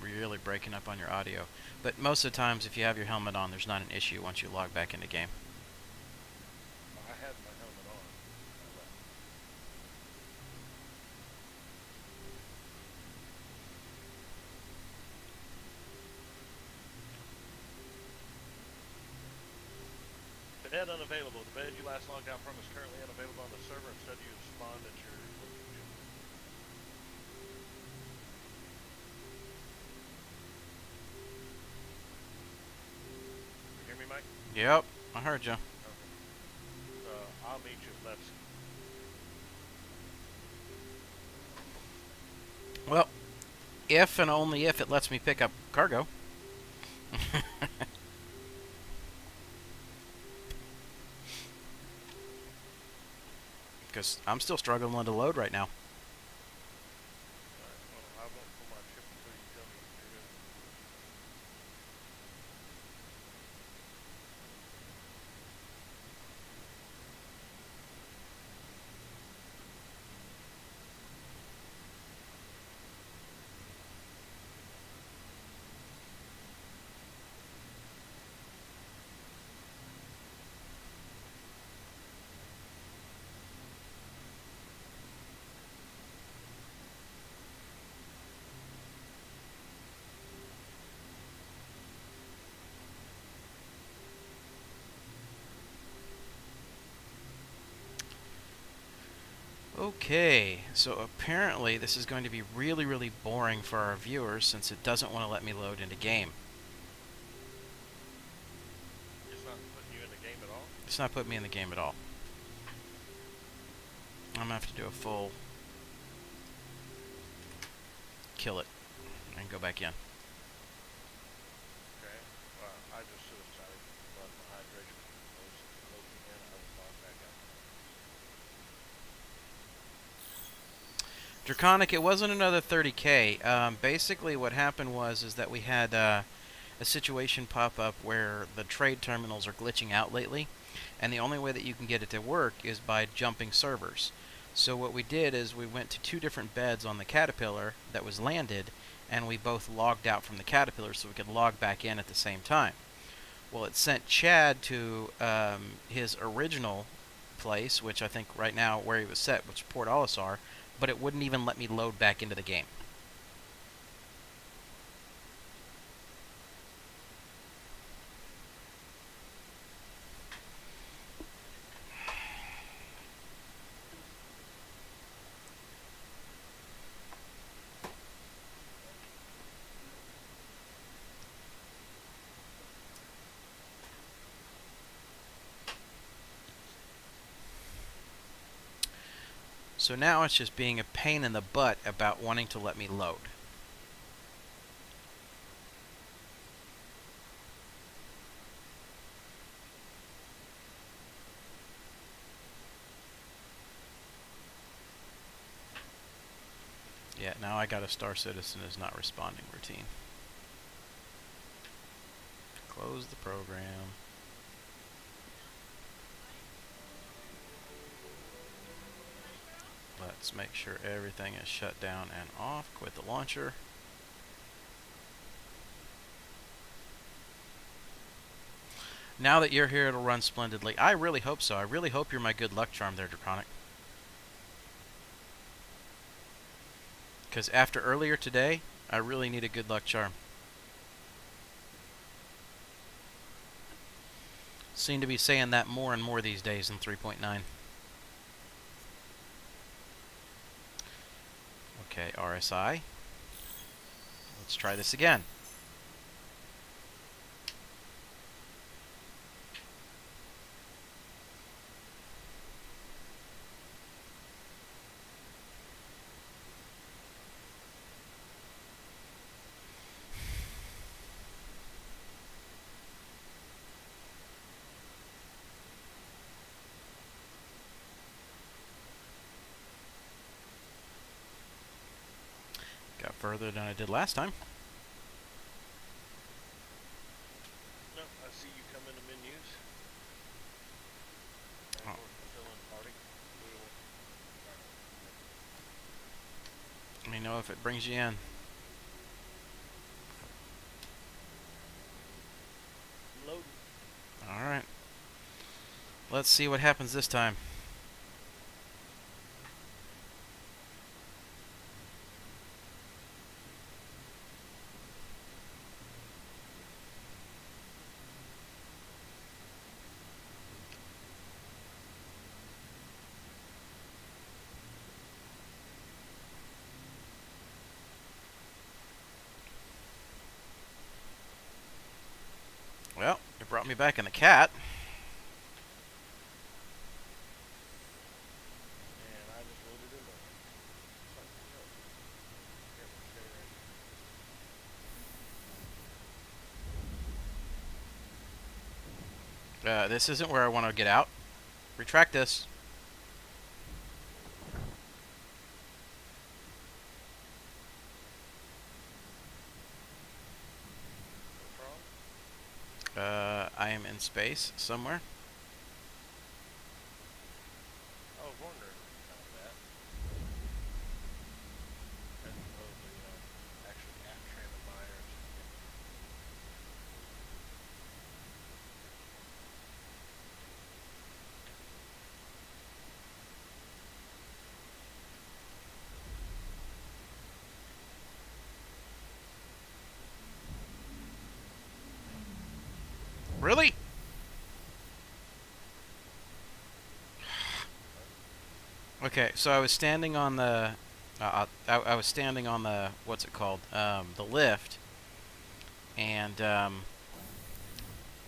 Really breaking up on your audio. But most of the times, if you have your helmet on, there's not an issue once you log back into game. I had my helmet on. I left. Bed unavailable. The bed you last logged out from is currently unavailable on the server. Instead, you spawned at your location. You hear me, Mike? Yep, I heard you. Okay. So I'll meet you at Levski. Well, if and only if it lets me pick up cargo. Because I'm still struggling to load right now. Alright, well, I won't pull my chip until you tell me you're good. Okay, so apparently this is going to be really, really boring for our viewers since it doesn't want to let me load into game. It's not putting you in the game at all? It's not putting me in the game at all. I'm going to have to do a full kill it and go back in. Okay. Well, I just suicided. But my hydration was closing in. I was logged back out. Draconic, it wasn't another 30k. Basically what happened is that we had a situation pop up where the trade terminals are glitching out lately, and the only way that you can get it to work is by jumping servers. So what we did is we went to two different beds on the Caterpillar that was landed, and we both logged out from the Caterpillar so we could log back in at the same time. Well, it sent Chad to his original place, which I think right now where he was set, which is Port Olisar, but it wouldn't even let me load back into the game. So now it's just being a pain in the butt about wanting to let me load. Yeah, now I got a Star Citizen is not responding routine. Close the program. Let's make sure everything is shut down and off. Quit the launcher. Now that you're here, it'll run splendidly. I really hope so. I really hope you're my good luck charm there, Draconic. Because after earlier today, I really need a good luck charm. Seem to be saying that more and more these days in 3.9. Okay, RSI. Let's try this again. Got further than I did last time. No, I see you come into menus. And Oh. we're fulfilling party. Let me know if it brings you in. Loading. Alright. Let's see what happens this time. Well, it brought me back in the cat. And I just loaded in there. Something else. Here, stay right here. This isn't where I want to get out. Retract this. What's wrong? I am in space somewhere. I was wondering about that. As opposed to, actually at Myers. Really? Okay, so I was standing on the, I was standing on the, what's it called, the lift, and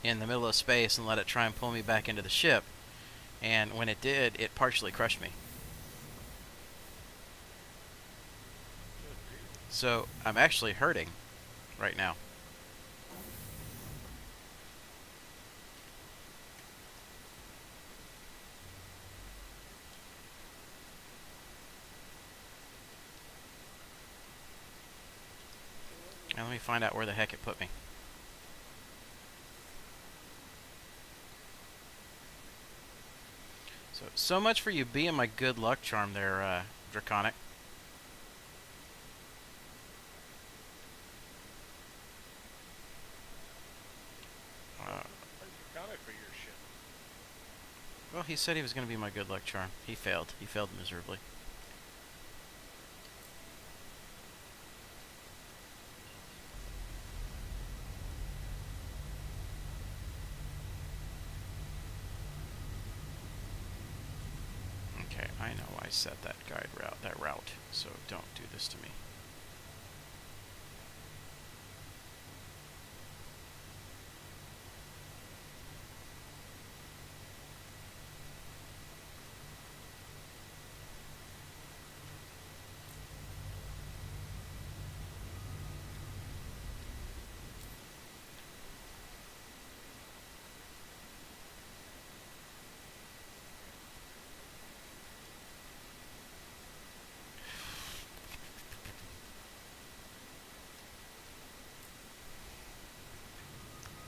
in the middle of space, and let it try and pull me back into the ship, and when it did, it partially crushed me. So I'm actually hurting right now. And let me find out where the heck it put me. So much for you being my good luck charm there, Draconic. Draconic for your ship. Well, he said he was going to be my good luck charm. He failed. He failed miserably. Okay, I know I set that route, so don't do this to me.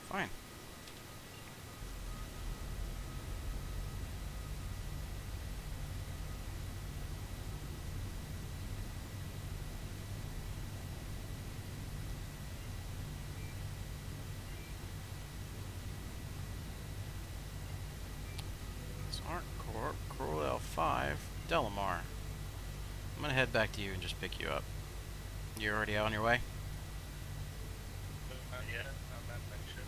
Fine. Coral L5, Delamar. I'm gonna head back to you and just pick you up. You're already on your way? Not yet. I'm at that ship.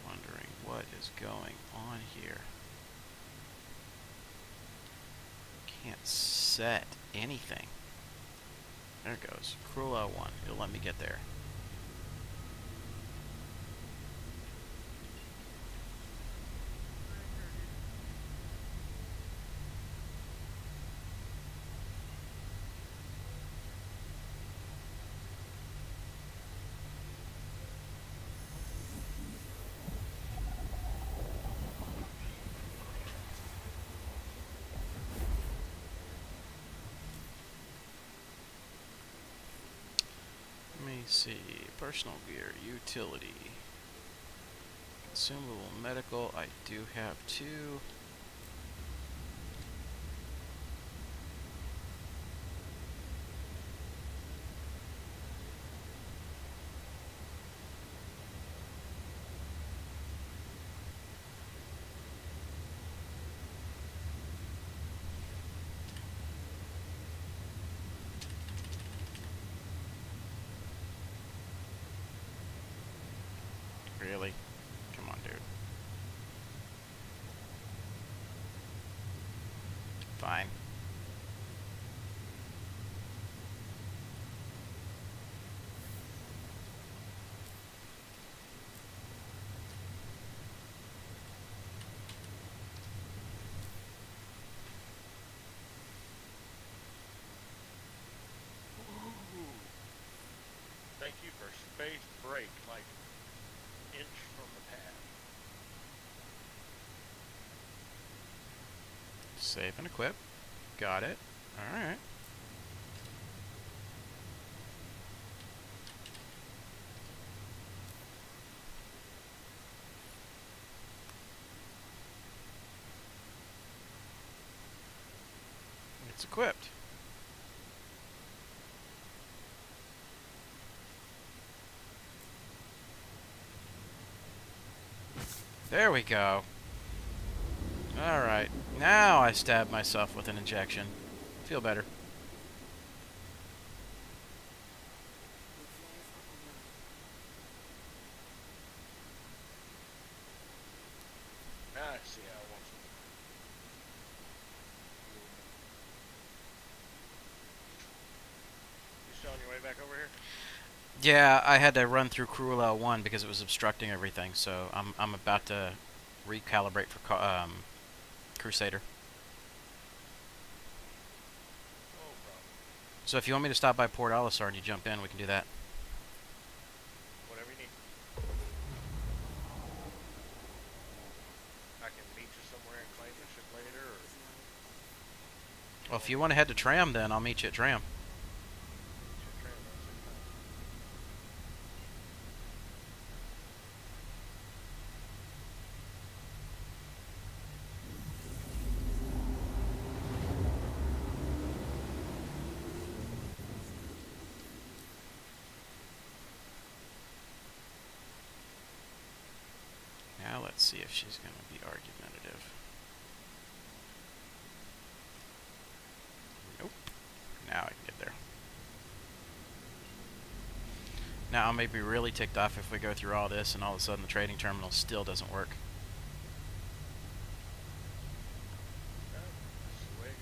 Wondering what is going on here. Can't set anything. There it goes. Cruel L1. It'll let me get there. Let me see. Personal gear, utility, consumable, medical. I do have 2. Really? Come on, dude. Fine. Thank you for space break, like inch from the pad. Save and equip. Got it. Alright. It's equipped. There we go. Alright. Now I stab myself with an injection. Feel better. Now I see how it wants to. You still on your way back over here? Yeah, I had to run through Cruel L1 because it was obstructing everything, so I'm about to recalibrate for Crusader. No problem. So if you want me to stop by Port Olisar and you jump in, we can do that. Whatever you need. I can meet you somewhere and claim the ship later, or Well, if you want to head to Tram, then I'll meet you at Tram. ship train at the same time. Now let's see if she's going to be argumentative. Nope. Now I can get there. Now I may be really ticked off if we go through all this and all of a sudden the trading terminal still doesn't work. That's the way it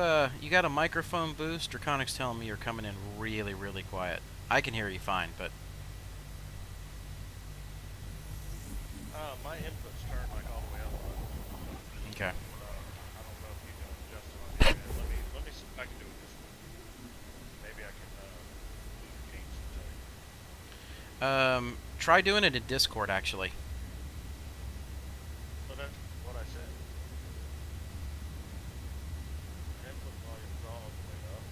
goes, You got a microphone boost? Draconic's telling me you're coming in really, really quiet. I can hear you fine, but my inputs turn like all the way up. okay. I don't know if you can adjust it on your end. Let me see if I can do it this way. Maybe I can move the kinks and tell you. Try doing it in Discord actually. So that's what I said. Input volume's all the way up.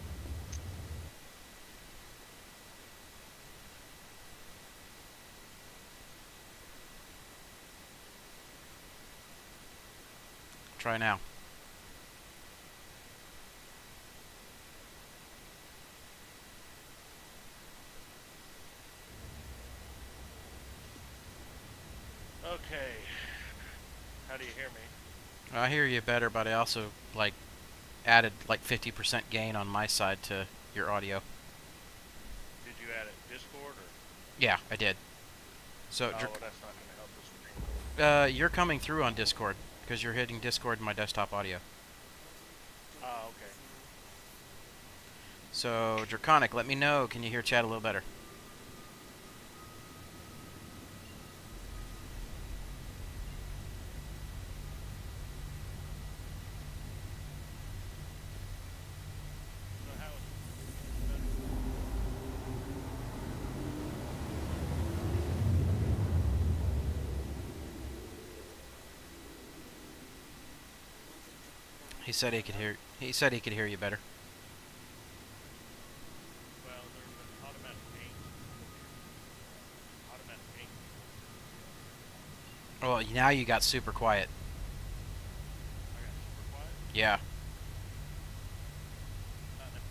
Try now. I hear you better, but I also like added like 50% gain on my side to your audio. Did you add it Discord or? Yeah, I did. So, Oh, well, that's not going to help the stream. you're coming through on Discord because you're hitting Discord in my desktop audio. Oh, okay. So, Draconic, let me know. Can you hear chat a little better? So how is He said he could hear. He said he could hear you better. well, there's an automatic gain. Automatic gain. Well, now you got super quiet. I got super quiet. Yeah. Not now.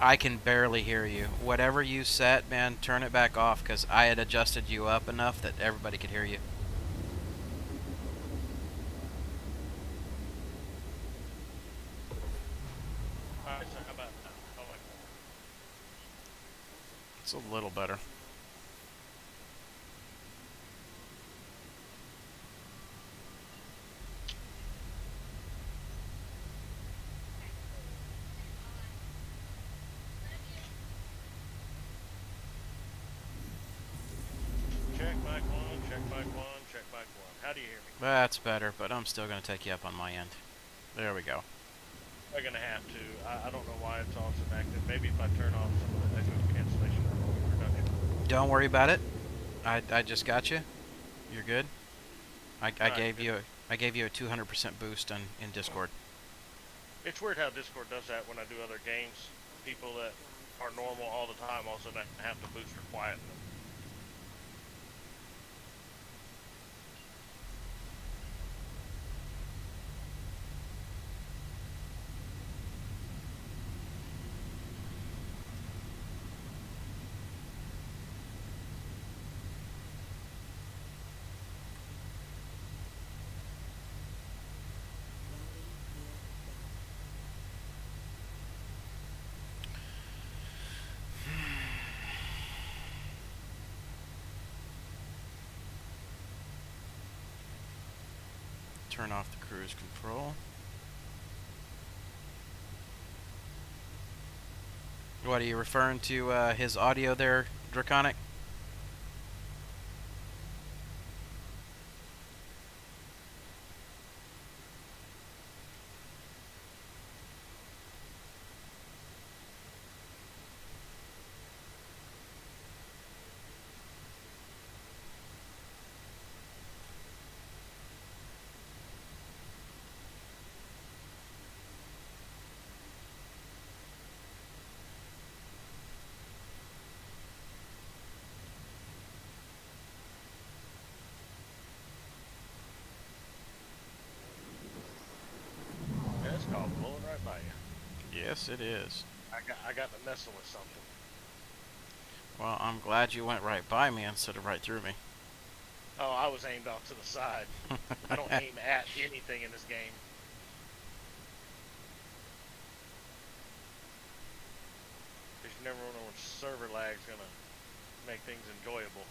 I can barely hear you. Whatever you set, man, turn it back off because I had adjusted you up enough that everybody could hear you. All right, so how about now? Oh, like that. It's a little better. Check mic one, check mic one, check mic one. How do you hear me? That's better, but I'm still going to take you up on my end. There we go. I'm gonna have to. I don't know why it's also active. Maybe if I turn off some of the echo cancellation or volume reduction. Don't worry about it. I just got you. You're good. I Alright, gave good. you I gave you a 200% boost in Discord. It's weird how Discord does that when I do other games. People that are normal all the time also have to boost or quieten them. Turn off the cruise control. What are you referring to? His audio there, Draconic? Yeah, it's called blowing right by you. Yes, it is. I got to messing with something. Well, I'm glad you went right by me instead of right through me. Oh, I was aimed off to the side. I don't aim at anything in this game. Because you never know which server lag's gonna make things enjoyable.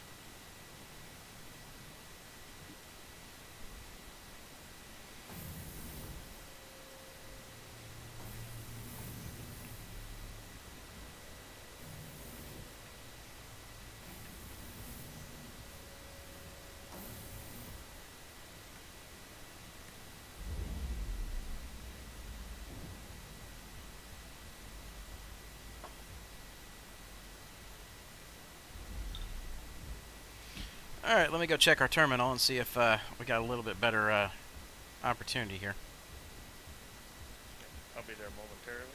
Alright, let me go check our terminal and see if we got a little bit better opportunity here. I'll be there momentarily.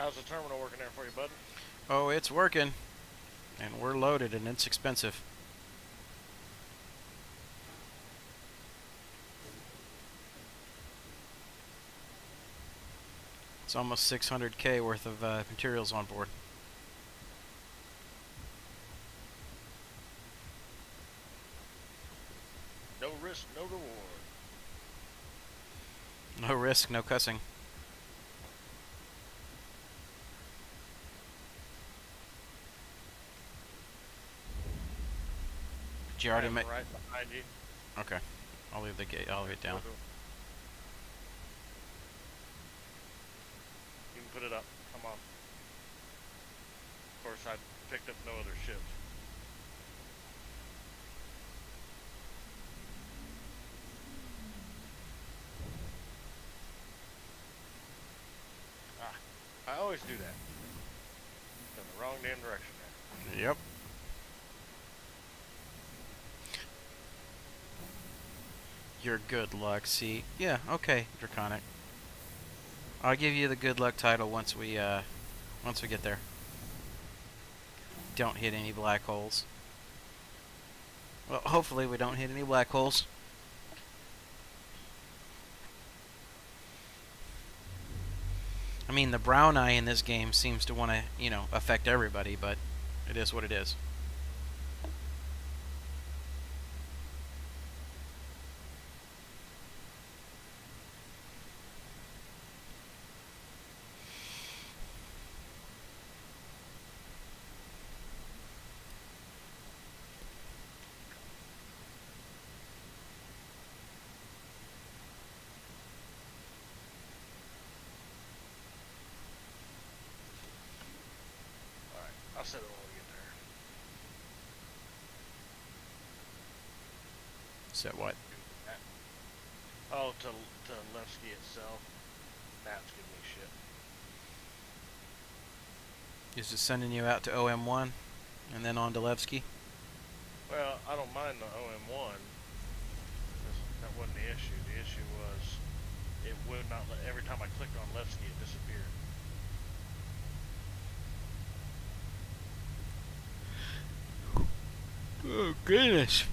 How's the terminal working there for you, bud? Oh, it's working. And we're loaded, and it's expensive. It's almost 600K worth of materials on board. No risk, no reward. No risk, no cussing. Did you already make? Right behind you. Okay, I'll leave the gate. I'll leave it down. You can put it up. Come on. Of course, I picked up no other ships. I always do that. In the wrong damn direction there. Yep. Your good luck. See, yeah, okay, Draconic. I'll give you the good luck title once we get there. Don't hit any black holes. Well, hopefully we don't hit any black holes. I mean, the brown eye in this game seems to want to, affect everybody, but it is what it is. I'll set it when we get there. Set what? Oh, to Levski itself. That's giving me shit. Is it sending you out to OM1 and then on to Levski? Well, I don't mind the OM1. That wasn't the issue. The issue was it would not let, every time I clicked on Levski, it disappeared. Oh, goodness.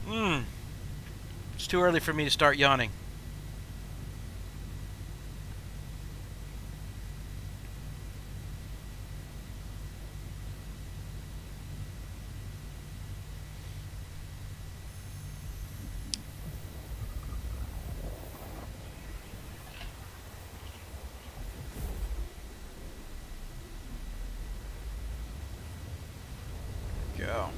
It's too early for me to start yawning. Go.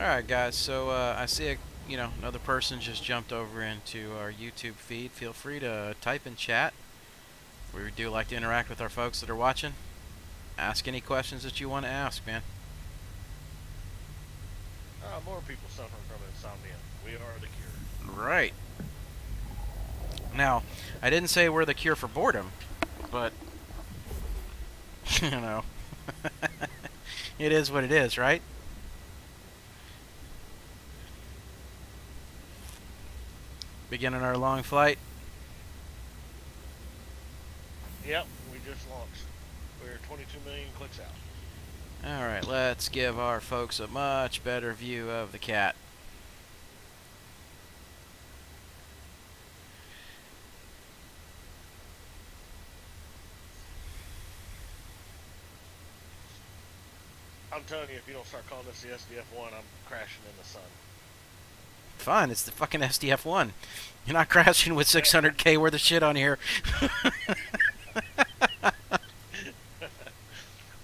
Alright guys, so I see another person just jumped over into our YouTube feed. Feel free to type in chat. We do like to interact with our folks that are watching. Ask any questions that you want to ask, man. More people suffering from insomnia. We are the cure. Right. Now, I didn't say we're the cure for boredom, but it is what it is, right? Beginning our long flight. Yep, we just launched. We're 22 million clicks out. Alright, let's give our folks a much better view of the cat. I'm telling you, if you don't start calling this the SDF-1, I'm crashing in the sun. Fine, it's the fucking SDF-1. You're not crashing with 600K worth of shit on here.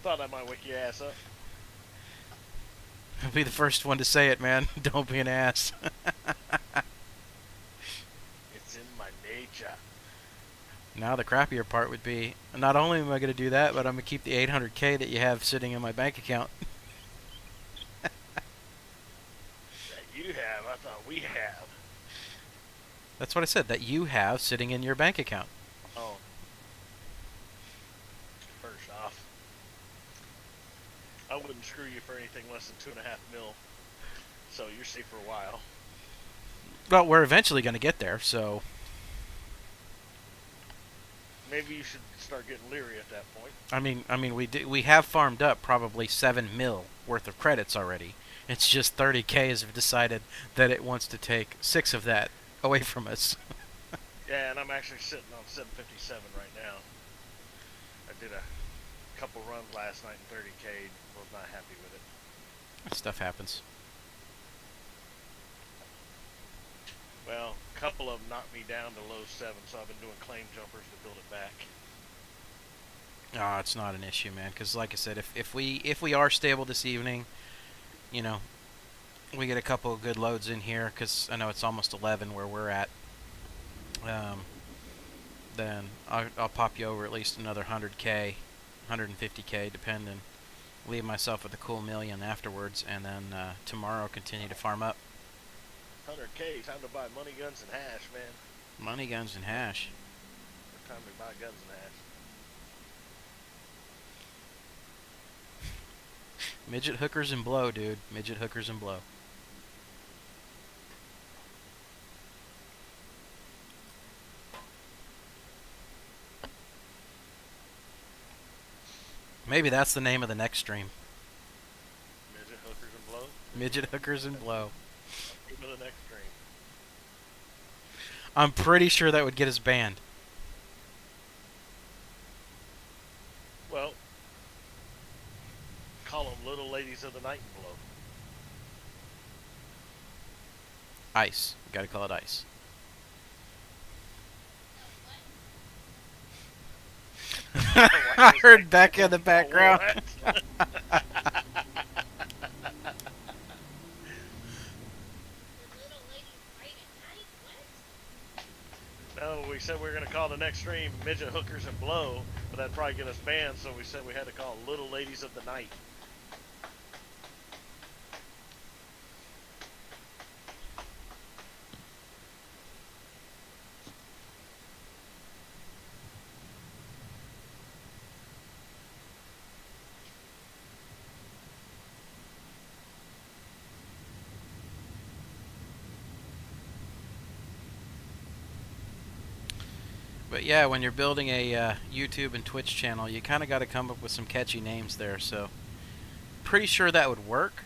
Thought I might wake your ass up. I'll be the first one to say it, man. Don't be an ass. It's in my nature. Now the crappier part would be, not only am I going to do that, but I'm going to keep the 800K that you have sitting in my bank account. That you have, I thought we have. That's what I said, that you have sitting in your bank account. Oh. First off, I wouldn't screw you for anything less than 2.5 mil. So you're safe for a while. Well, we're eventually going to get there, so... maybe you should start getting leery at that point. We have farmed up probably 7 mil worth of credits already. It's just 30K has decided that it wants to take 6 of that away from us. Yeah, and I'm actually sitting on 757 right now. I did a couple runs last night in 30K. Was not happy with it. That stuff happens. Well, a couple of them knocked me down to low 7, so I've been doing claim jumpers to build it back. It's not an issue, man. Because like I said, if we are stable this evening, you know, we get a couple of good loads in here. Because I know it's almost 11 where we're at. Then I'll pop you over at least another 100K, 150K, depending. Leave myself with a cool million afterwards, and then tomorrow continue to farm up. 100K, time to buy money, guns, and hash, man. Money, guns, and hash. Time to buy guns and hash. Midget hookers and blow, dude. Midget hookers and blow. Maybe that's the name of the next stream. Midget hookers and blow? Midget hookers and blow. Go to the next stream. I'm pretty sure that would get us banned. Well, call them little ladies of the night and blow. Ice. Gotta call it ice. I heard Becca in the background. No, we said we were going to call the next stream Midget Hookers and Blow, but that'd probably get us banned, so we said we had to call Little Ladies of the Night. But yeah, when you're building a YouTube and Twitch channel, you kind of got to come up with some catchy names there. So, pretty sure that would work,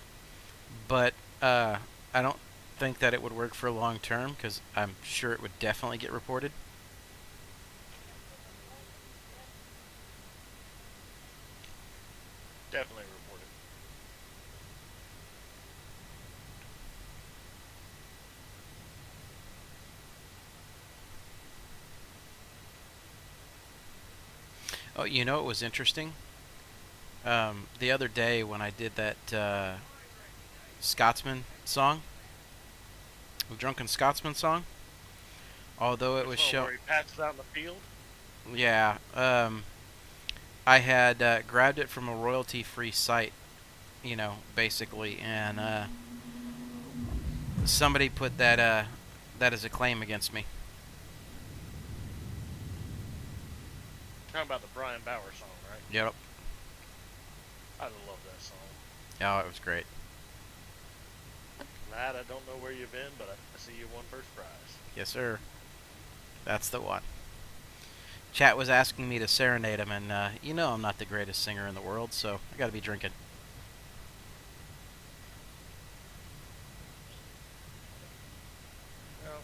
but I don't think that it would work for long term because I'm sure it would definitely get reported. Definitely reported. Oh, you know, it was interesting. The other day when I did that Scotsman song, the Drunken Scotsman song, although it was shown, where he passes out in the field. yeah, I had grabbed it from a royalty-free site, you know, basically, and somebody put that as a claim against me. Talking about the Brian Bauer song, right? Yep. I love that song. Oh, it was great. Lad, I don't know where you've been, but I see you won first prize. Yes, sir. That's the one. Chat was asking me to serenade him, and you know I'm not the greatest singer in the world, so I gotta be drinking. Well,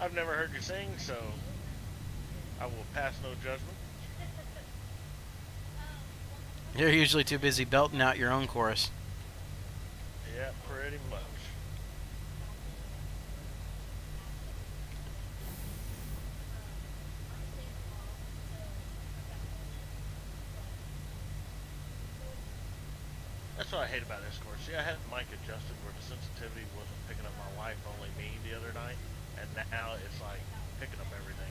I've never heard you sing, so I will pass no judgment. You're usually too busy belting out your own chorus. Yeah, pretty much. That's what I hate about Discord. See, I had the mic adjusted where the sensitivity wasn't picking up my wife, only me the other night, and now it's like picking up everything.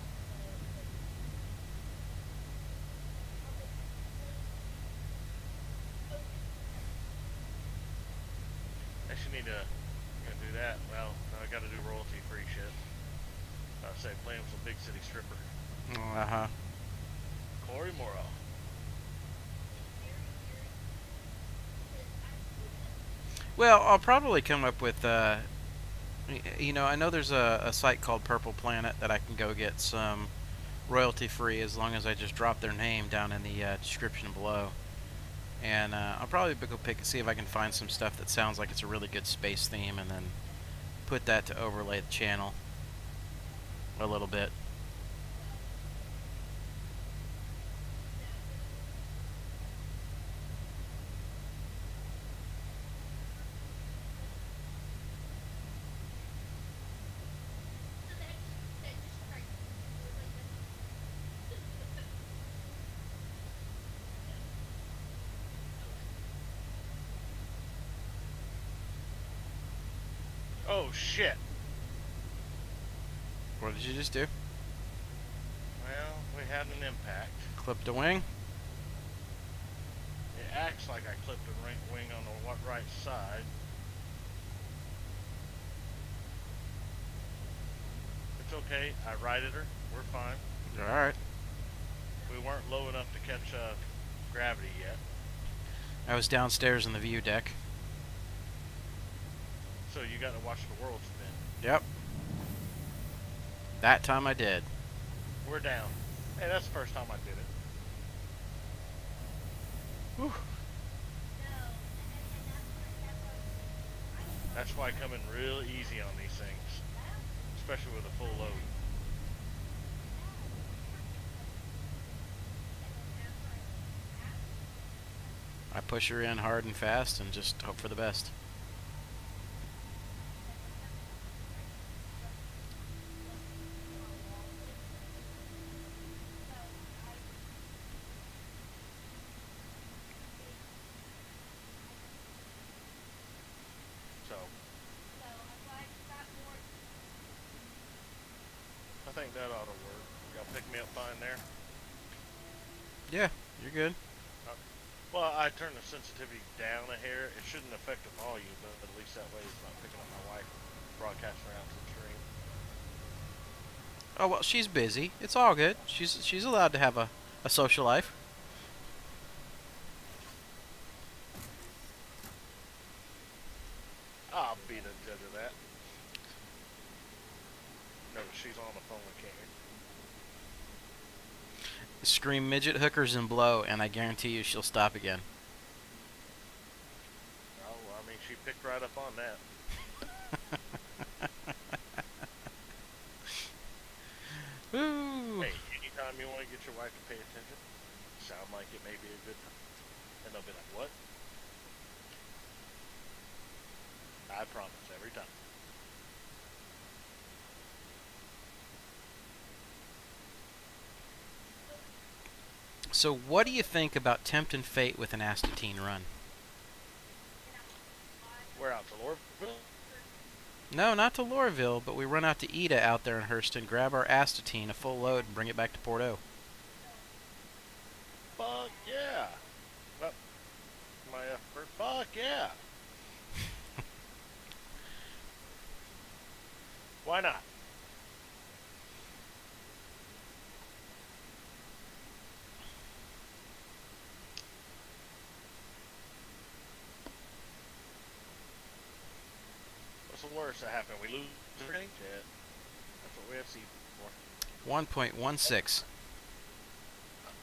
I should need to do that. Well, now I got to do royalty-free shit. I say play him some big city stripper. Uh-huh. Corey Morrow. Well, I'll probably come up with You know, I know there's a site called Purple Planet that I can go get some royalty free as long as I just drop their name down in the description below. And I'll probably go see if I can find some stuff that sounds like it's a really good space theme, and then put that to overlay the channel a little bit. Oh shit. What did you just do? Well, we had an impact. Clipped a wing? It acts like I clipped a wing on the right side. It's okay. I righted her. We're fine. Alright. We weren't low enough to catch gravity yet. I was downstairs in the view deck. So you got to watch the world spin. Yep. That time I did. We're down. Hey, that's the first time I did it. Whew. That's why I come in real easy on these things, especially with a full load. I push her in hard and fast and just hope for the best. So, I think that ought to work. Y'all pick me up fine there? Yeah, you're good. Well, I turned the sensitivity down a hair. It shouldn't affect the volume, but at least that way it's not picking up my wife broadcasting around to the stream. Oh well, she's busy. It's all good. She's allowed to have a social life. I'll be the judge of that. Notice she's on the phone with King. Scream midget hookers and blow, and I guarantee you she'll stop again. Oh, I mean, she picked right up on that. Woo! Hey, anytime you want to get your wife to pay attention, sound like it may be a good time. And they'll be like, what? I promise, every time. So what do you think about tempting fate with an astatine run? We're out to Lorville. No, not to Lorville, but we run out to Ida out there in Hurston, grab our astatine, a full load, and bring it back to Porto. Fuck yeah. Well, my effort. Fuck yeah. Why not? What's the worst that happened? We lose everything? Yeah. That's what we have seen for. 1.16.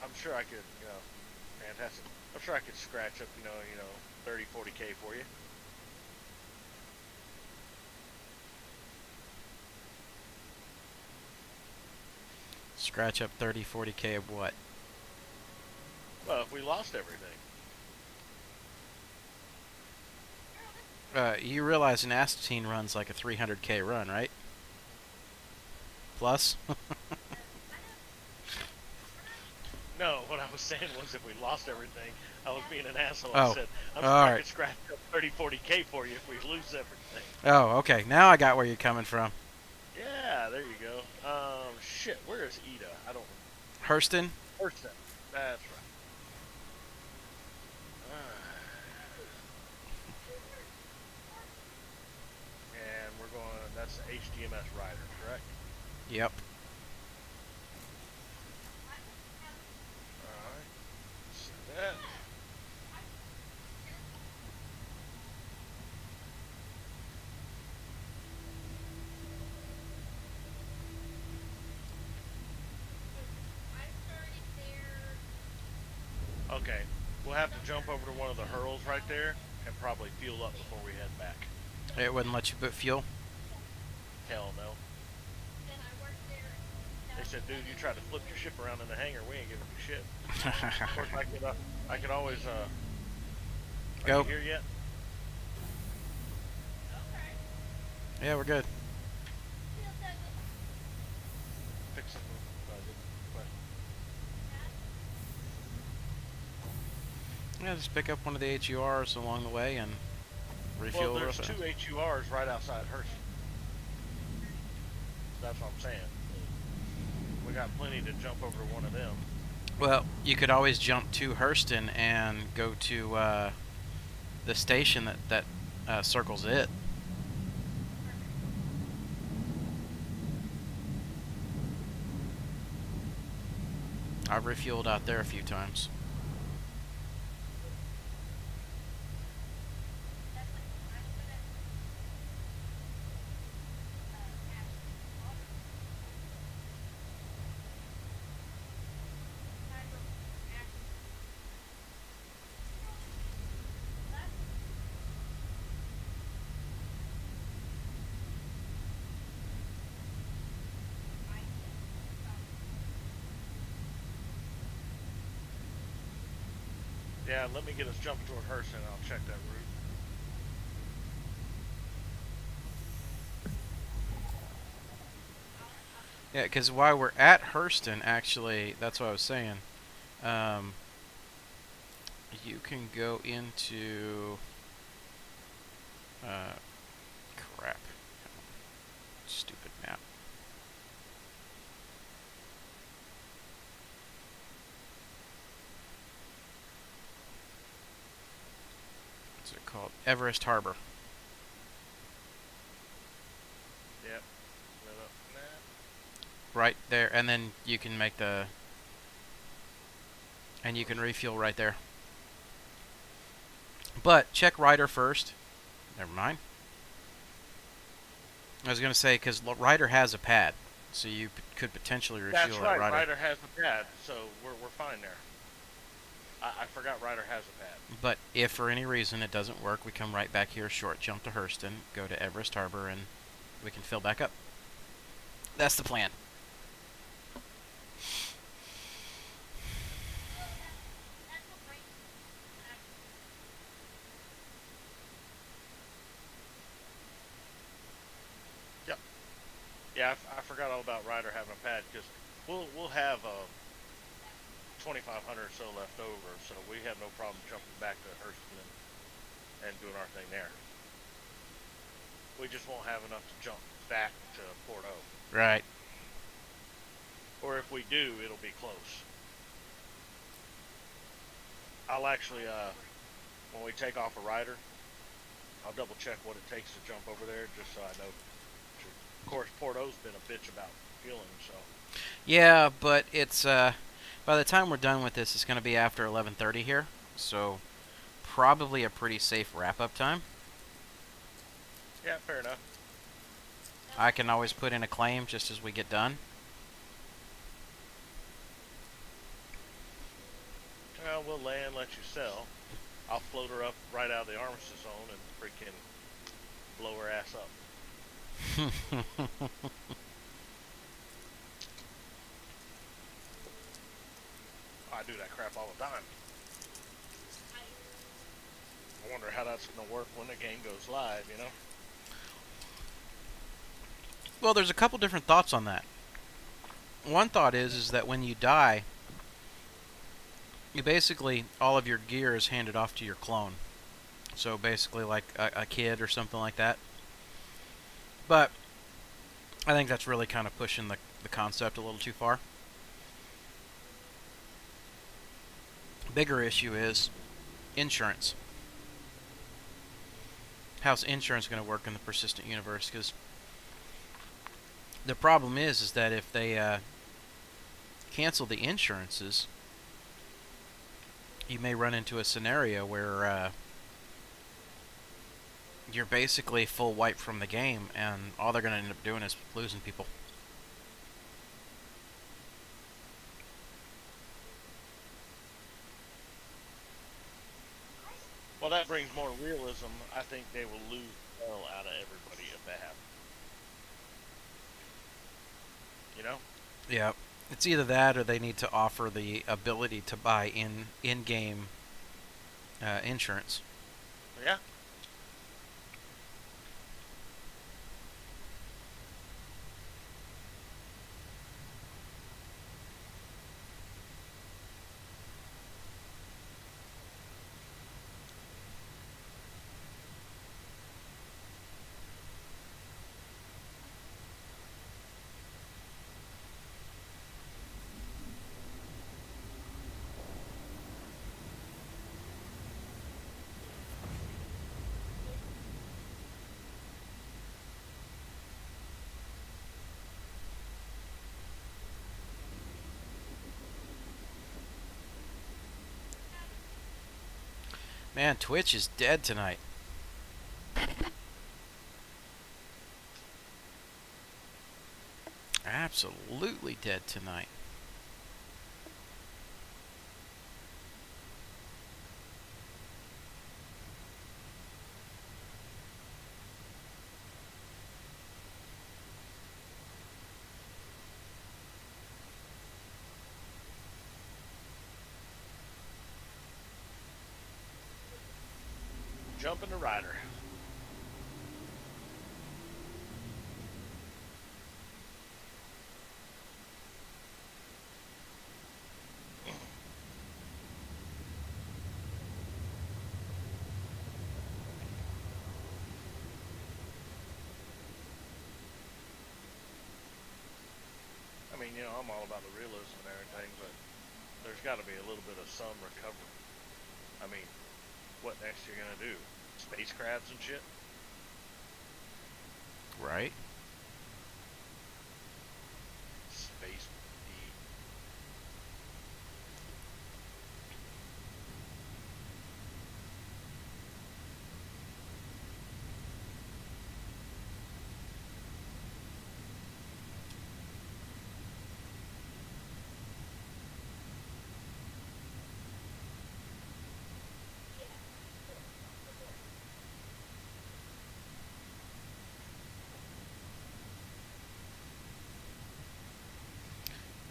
I'm sure I could, fantastic. I'm sure I could scratch up, 30, 40K for you. Scratch up 30, 40K of what? Well, if we lost everything. You realize an astatine run's like a 300K run, right? Plus? No, what I was saying was if we lost everything, I was being an asshole. Oh, I said, I'm sure all I right. could scratch up 30, 40K for you if we lose everything. Oh, okay. Now I got where you're coming from. Yeah, there you go. Shit, where is Ida? I don't remember. Hurston? Hurston. That's right. And we're going, that's the HDMS rider, correct? Yep. Alright. See that. Okay, we'll have to jump over to one of the hurls right there and probably fuel up before we head back. It wouldn't let you put fuel. Hell no. They said, dude, you tried to flip your ship around in the hangar. We ain't giving you shit. Of course, I could always. Are Go. you here yet? Yeah, we're good. Fix something. But Yeah, just pick up one of the HURs along the way and refuel. well, there's real two fast. HURs right outside Hurston. That's what I'm saying. We got plenty to jump over to one of them. Well, you could always jump to Hurston and go to the station that circles it. I've refueled out there a few times. Yeah, let me get us jumping toward Hurston and I'll check that route. Yeah, because while we're at Hurston, actually, that's what I was saying. You can go into crap. Stupid map. What's it called? Everest Harbor. Yep. Right there, and then you can make the... And you can refuel right there. But check Ryder first. Never mind. I was going to say, because Ryder has a pad, so you could potentially refuel That's right. at Ryder. Ryder has a pad, so we're fine there. I forgot Ryder has a pad. But if for any reason it doesn't work, we come right back here, short jump to Hurston, go to Everest Harbor, and we can fill back up. That's the plan. Yep. Yeah, I forgot all about Ryder having a pad because we'll have 2,500 or so left over, so we have no problem jumping back to Hurston and doing our thing there. We just won't have enough to jump back to Port O. Right. Or if we do, it'll be close. I'll actually, when we take off a Ryder, I'll double check what it takes to jump over there just so I know. Of course, Port O's been a bitch about fueling, so. Yeah, but it's by the time we're done with this, it's going to be after 11:30 here, so probably a pretty safe wrap-up time. Yeah, fair enough. I can always put in a claim just as we get done. Well, we'll land, let you sell. I'll float her up right out of the armistice zone and freaking blow her ass up. I do that crap all the time. I wonder how that's going to work when the game goes live, you know? Well, there's a couple different thoughts on that. One thought is that when you die, you basically, all of your gear is handed off to your clone. So basically like a kid or something like that. But I think that's really kind of pushing the concept a little too far. Bigger issue is insurance. How's insurance going to work in the persistent universe? Because the problem is that if they cancel the insurances, you may run into a scenario where you're basically full wipe from the game, and all they're going to end up doing is losing people. that brings more realism. I think they will lose the hell out of everybody if that happens. You know? Yeah. It's either that or they need to offer the ability to buy in-game insurance. Yeah. Man, Twitch is dead tonight. Absolutely dead tonight. Jumping the rider. I mean, I'm all about the realism and everything, but there's got to be a little bit of some recovery. I mean, what next you're gonna do? Space crabs and shit? Right? Space.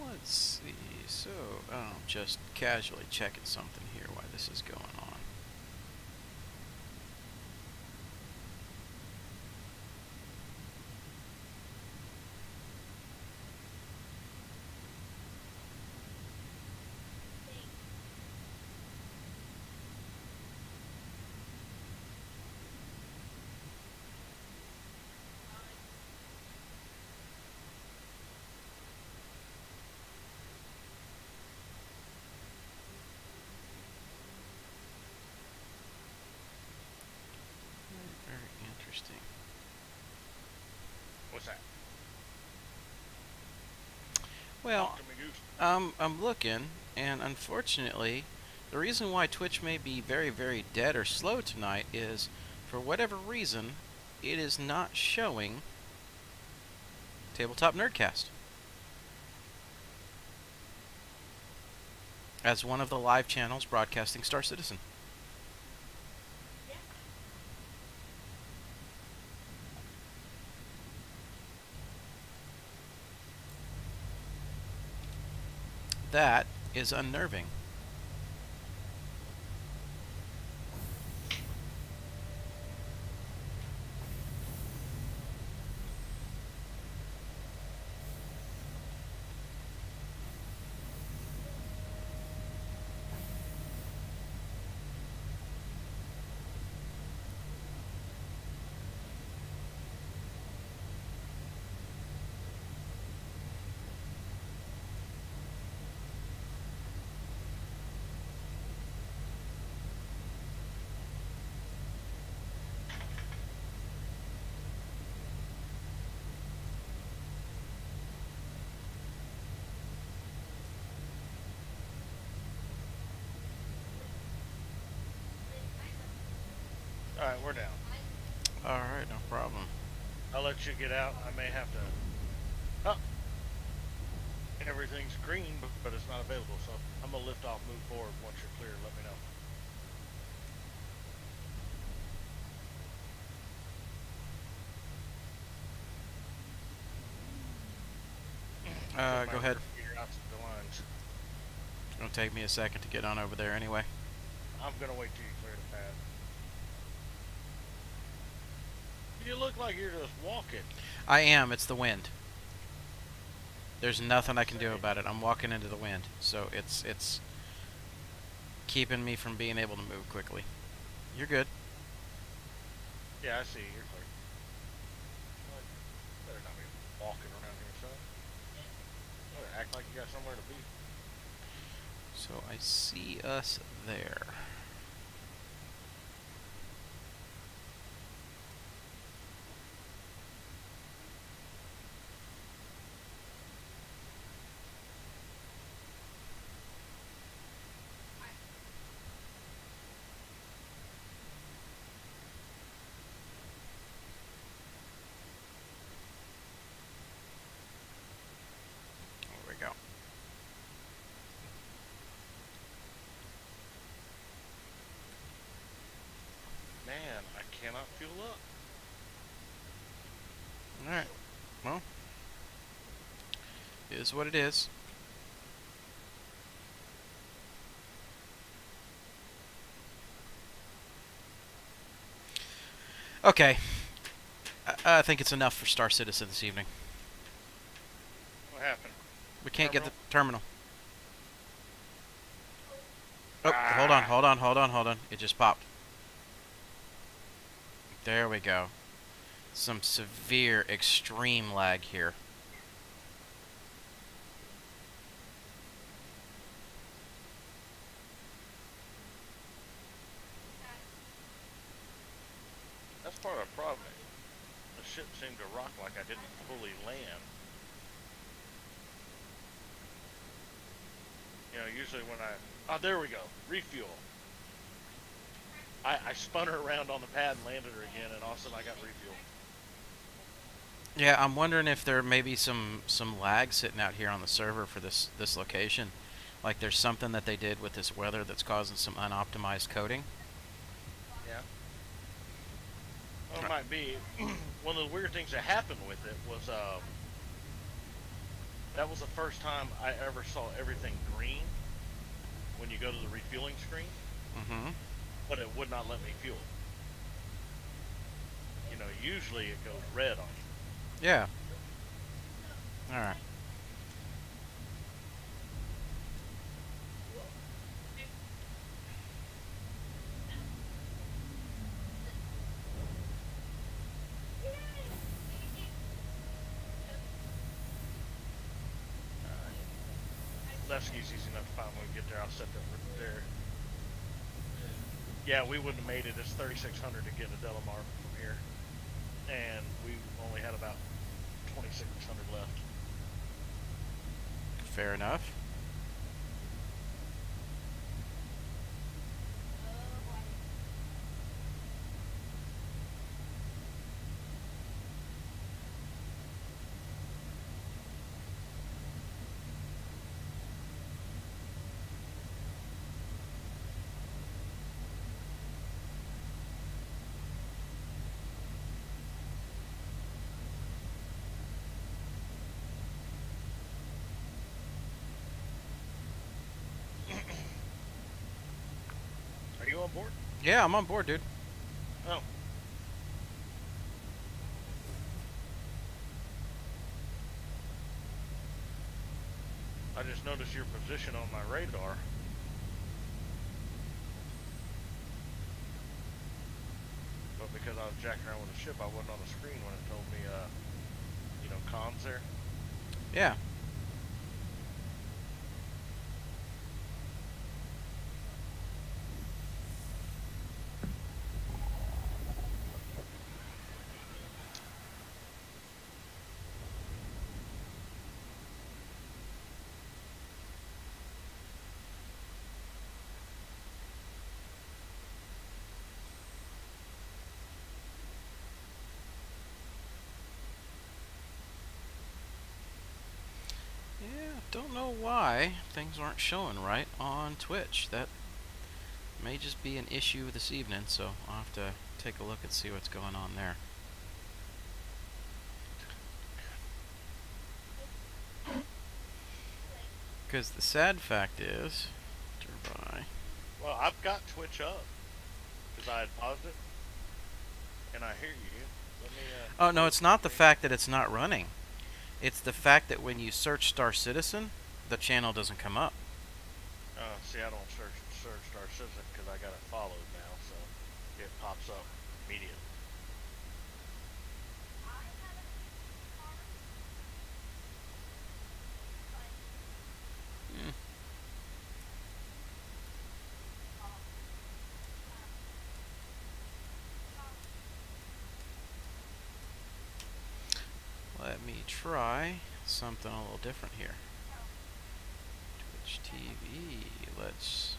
Let's see. So, just casually checking something here while this is going on. Very interesting. What's that? Well, Talk to me, Goose. I'm looking, and unfortunately, the reason why Twitch may be very, very dead or slow tonight is, for whatever reason, it is not showing Tabletop Nerdcast as one of the live channels broadcasting Star Citizen. That is unnerving. Alright, we're down. Alright, no problem. I'll let you get out. I may have to. Oh! Everything's green, but it's not available, so I'm gonna lift off, move forward. Once you're clear, let me know. Took my Go ahead. figure out the lines. It's gonna take me a second to get on over there anyway. I'm gonna wait till you clear the pad. You look like you're just walking. I am. It's the wind. There's nothing I can do Say, about it. I'm walking into the wind, so it's keeping me from being able to move quickly. You're good. Yeah, I see. You're clear. Well, better not be walking around here, son. Better act like you got somewhere to be. So I see us there. There we go. Man, I cannot fuel up. Alright. Well, it is what it is. Okay. I think it's enough for Star Citizen this evening. What happened? We can't get the Terminal? terminal. Oh, hold on, hold on, hold on, hold on. It just popped. There we go. Some severe, extreme lag here. That's part of the problem. The ship seemed to rock like I didn't fully land. You know, usually when oh, there we go. Refuel. I spun her around on the pad and landed her again, and all of a sudden I got refuel. Yeah, I'm wondering if there may be some lag sitting out here on the server for this location. Like there's something that they did with this weather that's causing some unoptimized coding. Yeah. Well, it might be. One of the weird things that happened with it was that was the first time I ever saw everything green when you go to the refueling screen, Mm-hmm. but it would not let me fuel. You know, usually it goes red on you. Yeah. Alright. Lefski's easy enough to find when we get there. I'll set that right there. Yeah, we wouldn't have made it. It's 3,600 to get to Delamar from here, and we only had about 2,600 left. Fair enough. Are you on board? Yeah, I'm on board, dude. Oh. I just noticed your position on my radar. But because I was jacking around with the ship, I wasn't on the screen when it told me, you know, comms there. Yeah. Yeah, don't know why things aren't showing right on Twitch. That may just be an issue this evening, so I'll have to take a look and see what's going on there. Because the sad fact is, Derby. Well, I've got Twitch up because I had paused it, and I hear you. Let me. Oh no, Share it's not the screen. fact that it's not running. It's the fact that when you search Star Citizen, the channel doesn't come up. See, I don't search Star Citizen because I got it followed now, so it pops up immediately. Mm. Let me try something a little different here. Twitch TV. Let's.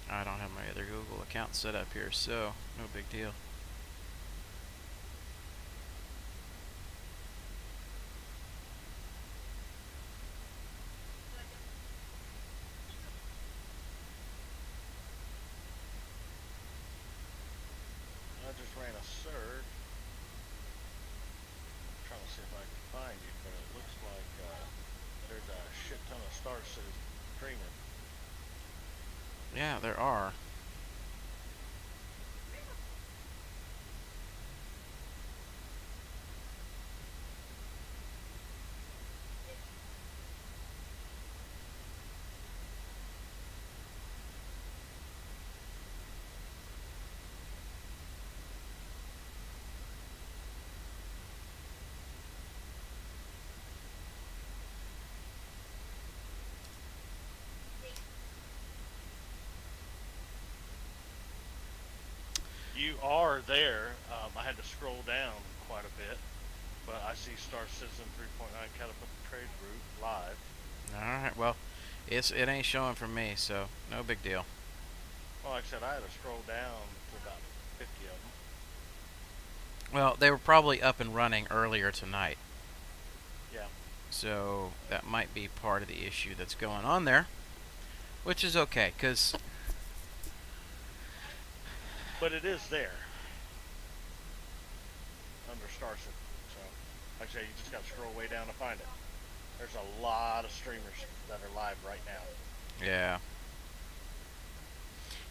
I don't have my other Google account set up here, so no big deal. I just ran a search, trying to see if I can find you, but it looks like there's a shit ton of Star Citizen streaming. Yeah, there are. You are there. I had to scroll down quite a bit, but I see Star Citizen 3.9 Catapult Trade Group live. Alright, well, it ain't showing for me, so no big deal. Well, like I said, I had to scroll down to about 50 of them. Well, they were probably up and running earlier tonight. Yeah. So that might be part of the issue that's going on there, which is okay, because But it is there under Star Citizen. So, like I say, you just got to scroll way down to find it. There's a lot of streamers that are live right now. yeah.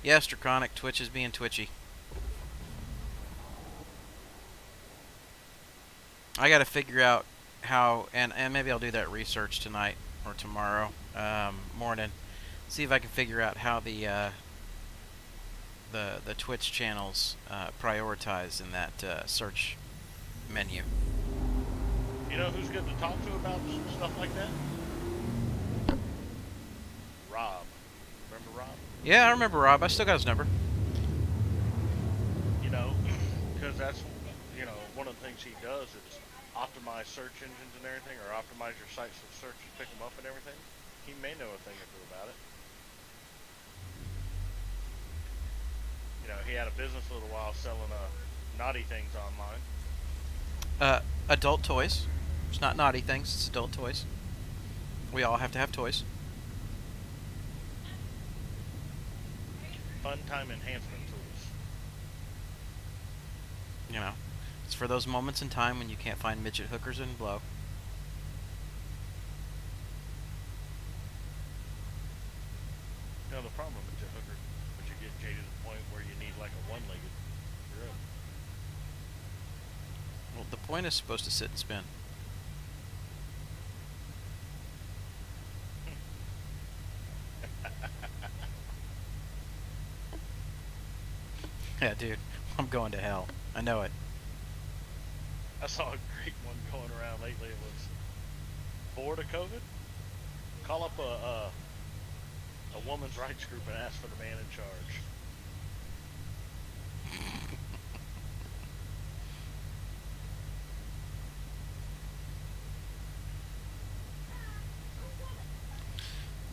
Yes, Draconic, Twitch is being twitchy. I got to figure out how, and maybe I'll do that research tonight or tomorrow morning. See if I can figure out how the Twitch channels prioritize in that search menu. You know who's good to talk to about stuff like that? Rob. Remember Rob? Yeah, I remember Rob. I still got his number. You know, because that's, one of the things he does is optimize search engines and everything, or optimize your sites so searches pick them up and everything. He may know a thing or two about it. You know, he had a business a little while selling naughty things online. Adult toys. It's not naughty things. It's adult toys. We all have to have toys. Fun time enhancement tools. You know, it's for those moments in time when you can't find midget hookers and blow. You know, the problem with the hooker, but you get jaded to the point where you need like a one-legged drill. Well, the point is supposed to sit and spin. Yeah, dude, I'm going to hell. I know it. I saw a great one going around lately. It was bored of COVID. Call up a woman's rights group and ask for the man in charge.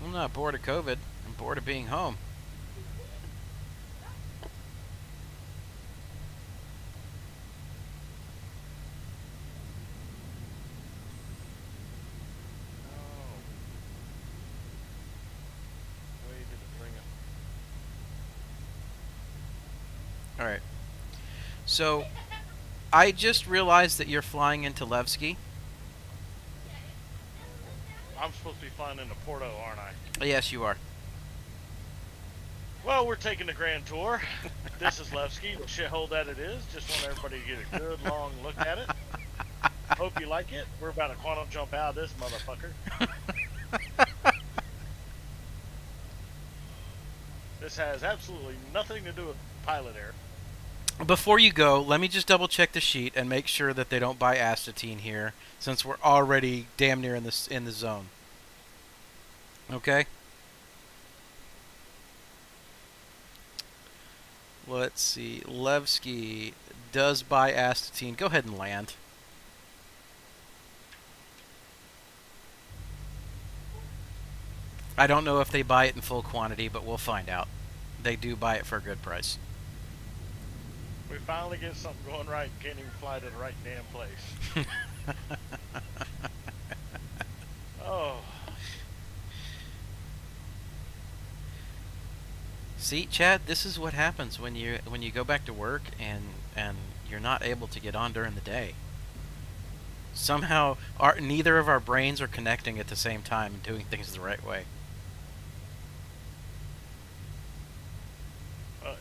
I'm not bored of COVID. I'm bored of being home. All right. So I just realized that you're flying into Levski. I'm supposed to be flying into Porto, aren't I? Yes, you are. Well, we're taking the grand tour. This is Levski, the shithole that it is. Just want everybody to get a good long look at it. Hope you like it. We're about to quantum jump out of this motherfucker. This has absolutely nothing to do with pilot air. Before you go, let me just double check the sheet and make sure that they don't buy astatine here, since we're already damn near in the zone. Okay. Let's see. Levski does buy astatine. Go ahead and land. I don't know if they buy it in full quantity, but we'll find out. They do buy it for a good price. We finally get something going right and can't even fly to the right damn place. Oh. See, Chad, this is what happens when you go back to work and you're not able to get on during the day. Somehow, neither of our brains are connecting at the same time and doing things the right way.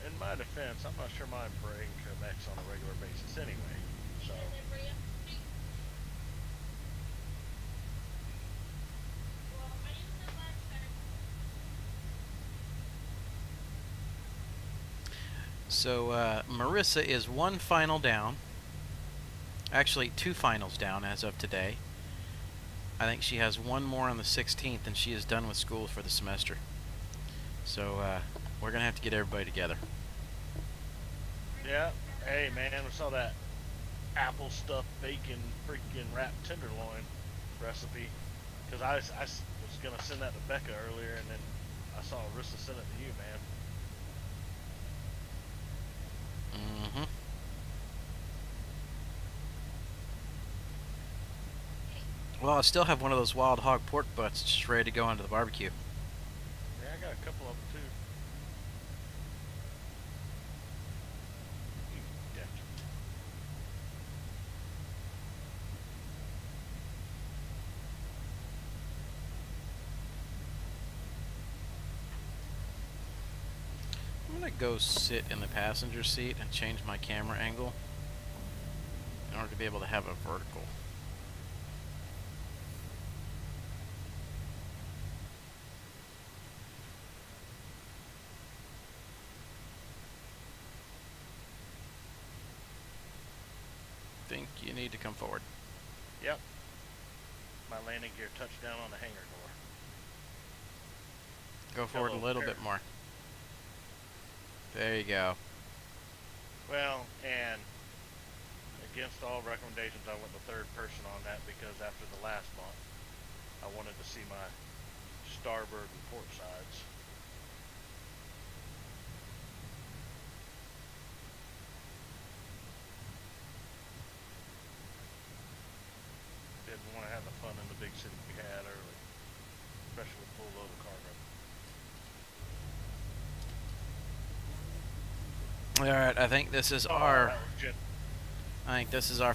In my defense, I'm not sure my brain connects on a regular basis anyway. So. So, Marissa is one final down. Actually, 2 finals down as of today. I think she has one more on the 16th, and she is done with school for the semester. So, we're going to have to get everybody together. Yeah. Hey, man, we saw that apple stuffed bacon freaking wrapped tenderloin recipe. Because I was going to send that to Becca earlier, and then I saw Arissa send it to you, man. Mm-hmm. Well, I still have one of those wild hog pork butts just ready to go onto the barbecue. Yeah, I got a couple of them, too. Yeah. I'm going to go sit in the passenger seat and change my camera angle in order to be able to have a vertical. Think you need to come forward. Yep. My landing gear touched down on the hangar door. Go forward a little bit more. There you go. Well, and against all recommendations, I went the third person on that because after the last month, I wanted to see my starboard and port sides. Didn't want to have the fun in the big city we had early, especially with full load of cargo. Alright, I think this is our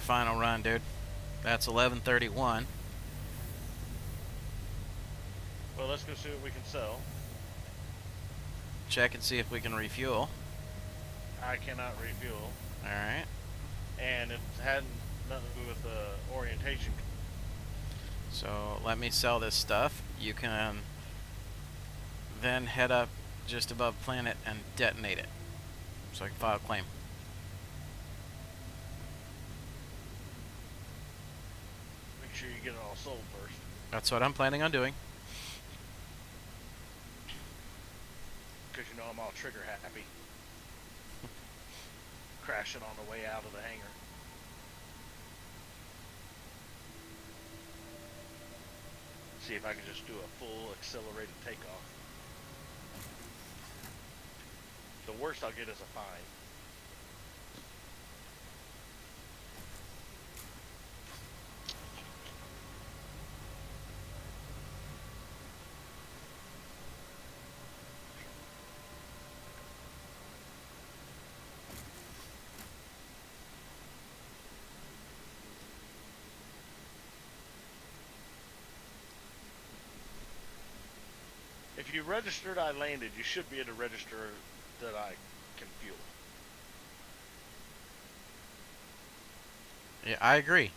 final run, dude. That's 11:31. Well, let's go see what we can sell. Check and see if we can refuel. I cannot refuel. Alright. And it had nothing to do with the orientation. So let me sell this stuff. You can then head up just above planet and detonate it, so I can file a claim. Make sure you get it all sold first. That's what I'm planning on doing. Because you know I'm all trigger happy. Crashing on the way out of the hangar. See if I can just do a full accelerated takeoff. The worst I'll get is a fine. if you registered I landed, you should be able to register that I can fuel. Yeah, I agree.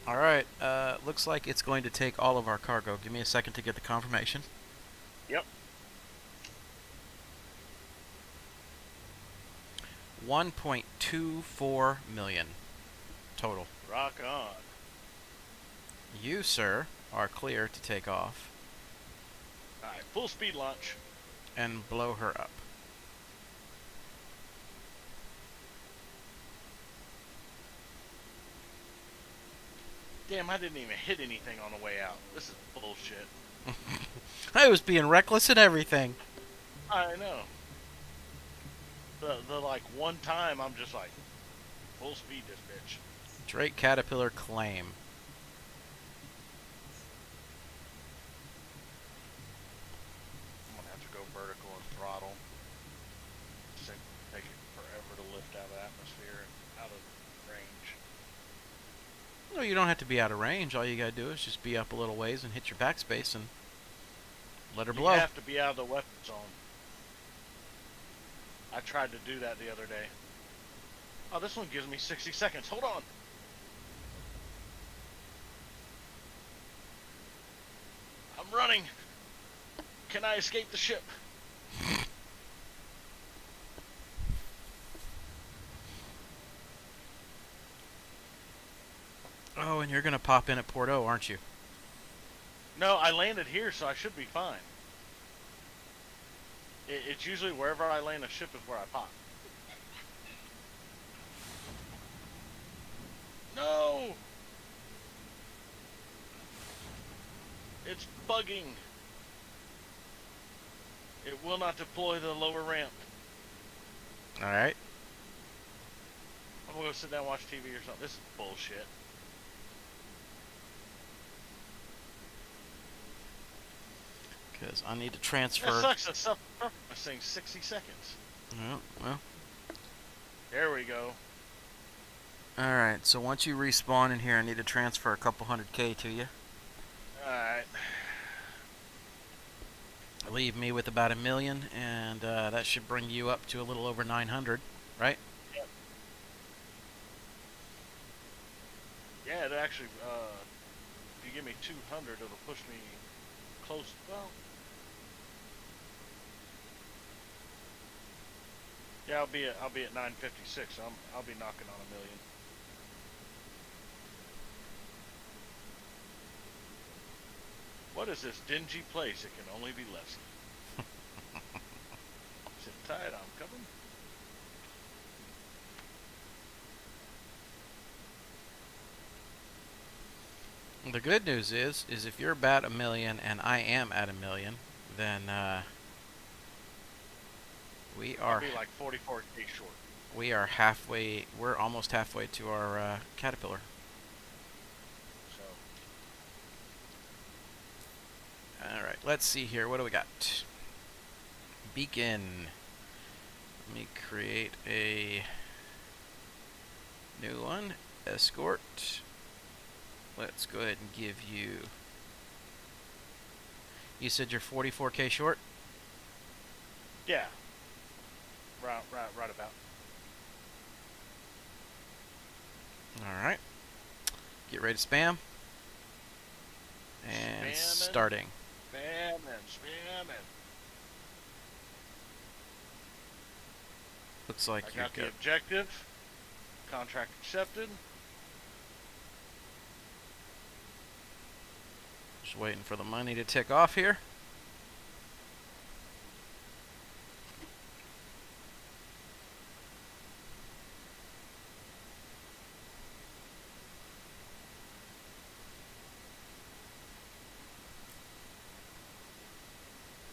All right. Looks like it's going to take all of our cargo. Give me a second to get the confirmation. Yep. 1.24 million total. Rock on. You, sir, are clear to take off Alright, full speed launch. and blow her up. Damn, I didn't even hit anything on the way out. This is bullshit. I was being reckless and everything. I know. The like one time I'm just like full speed this bitch. Drake Caterpillar claim. I'm gonna have to go vertical and throttle. It's take it forever to lift out of the atmosphere and out of range. No, you don't have to be out of range. All you gotta do is just be up a little ways and hit your backspace and let her You blow. have to be out of the weapon zone. I tried to do that the other day. Oh, this one gives me 60 seconds. Hold on. I'm running. Can I escape the ship? Oh, and you're gonna pop in at Porto, aren't you? No, I landed here, so I should be fine. It's usually wherever I land a ship is where I pop. No! It's bugging. It will not deploy the lower ramp. Alright. I'm gonna go sit down and watch TV or something. This is bullshit. Because I need to transfer. That sucks. That stuff is saying 60 seconds. Well. There we go. Alright, so once you respawn in here, I need to transfer a couple hundred K to you. Alright. Leave me with about 1 million, and that should bring you up to a little over 900, right? Yep. Yeah, it actually, if you give me 200, it'll push me close. Well, yeah, I'll be at 956. So I'll be knocking on 1 million. What is this dingy place? It can only be Leslie. Sit tight, I'm coming. The good news is if you're about 1 million and I am at 1 million, then we I'll are be like 44K short. we are halfway. We're almost halfway to our Caterpillar. So Alright, let's see here. What do we got? Beacon. Let me create a new one. Escort. Let's go ahead and give you... You said you're 44K short? yeah, right about. Alright. Get ready to spam. And Spamming. starting. Spamming. Looks like I you're got the good. objective. Contract accepted. Just waiting for the money to tick off here.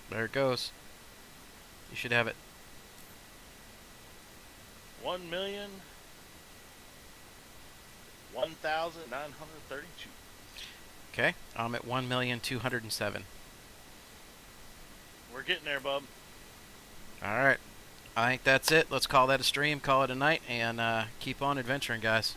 There it goes. You should have it. 1,001,932. Okay, I'm at 1,207,000. We're getting there, bub. Alright. I think that's it. Let's call that a stream, call it a night, and keep on adventuring, guys.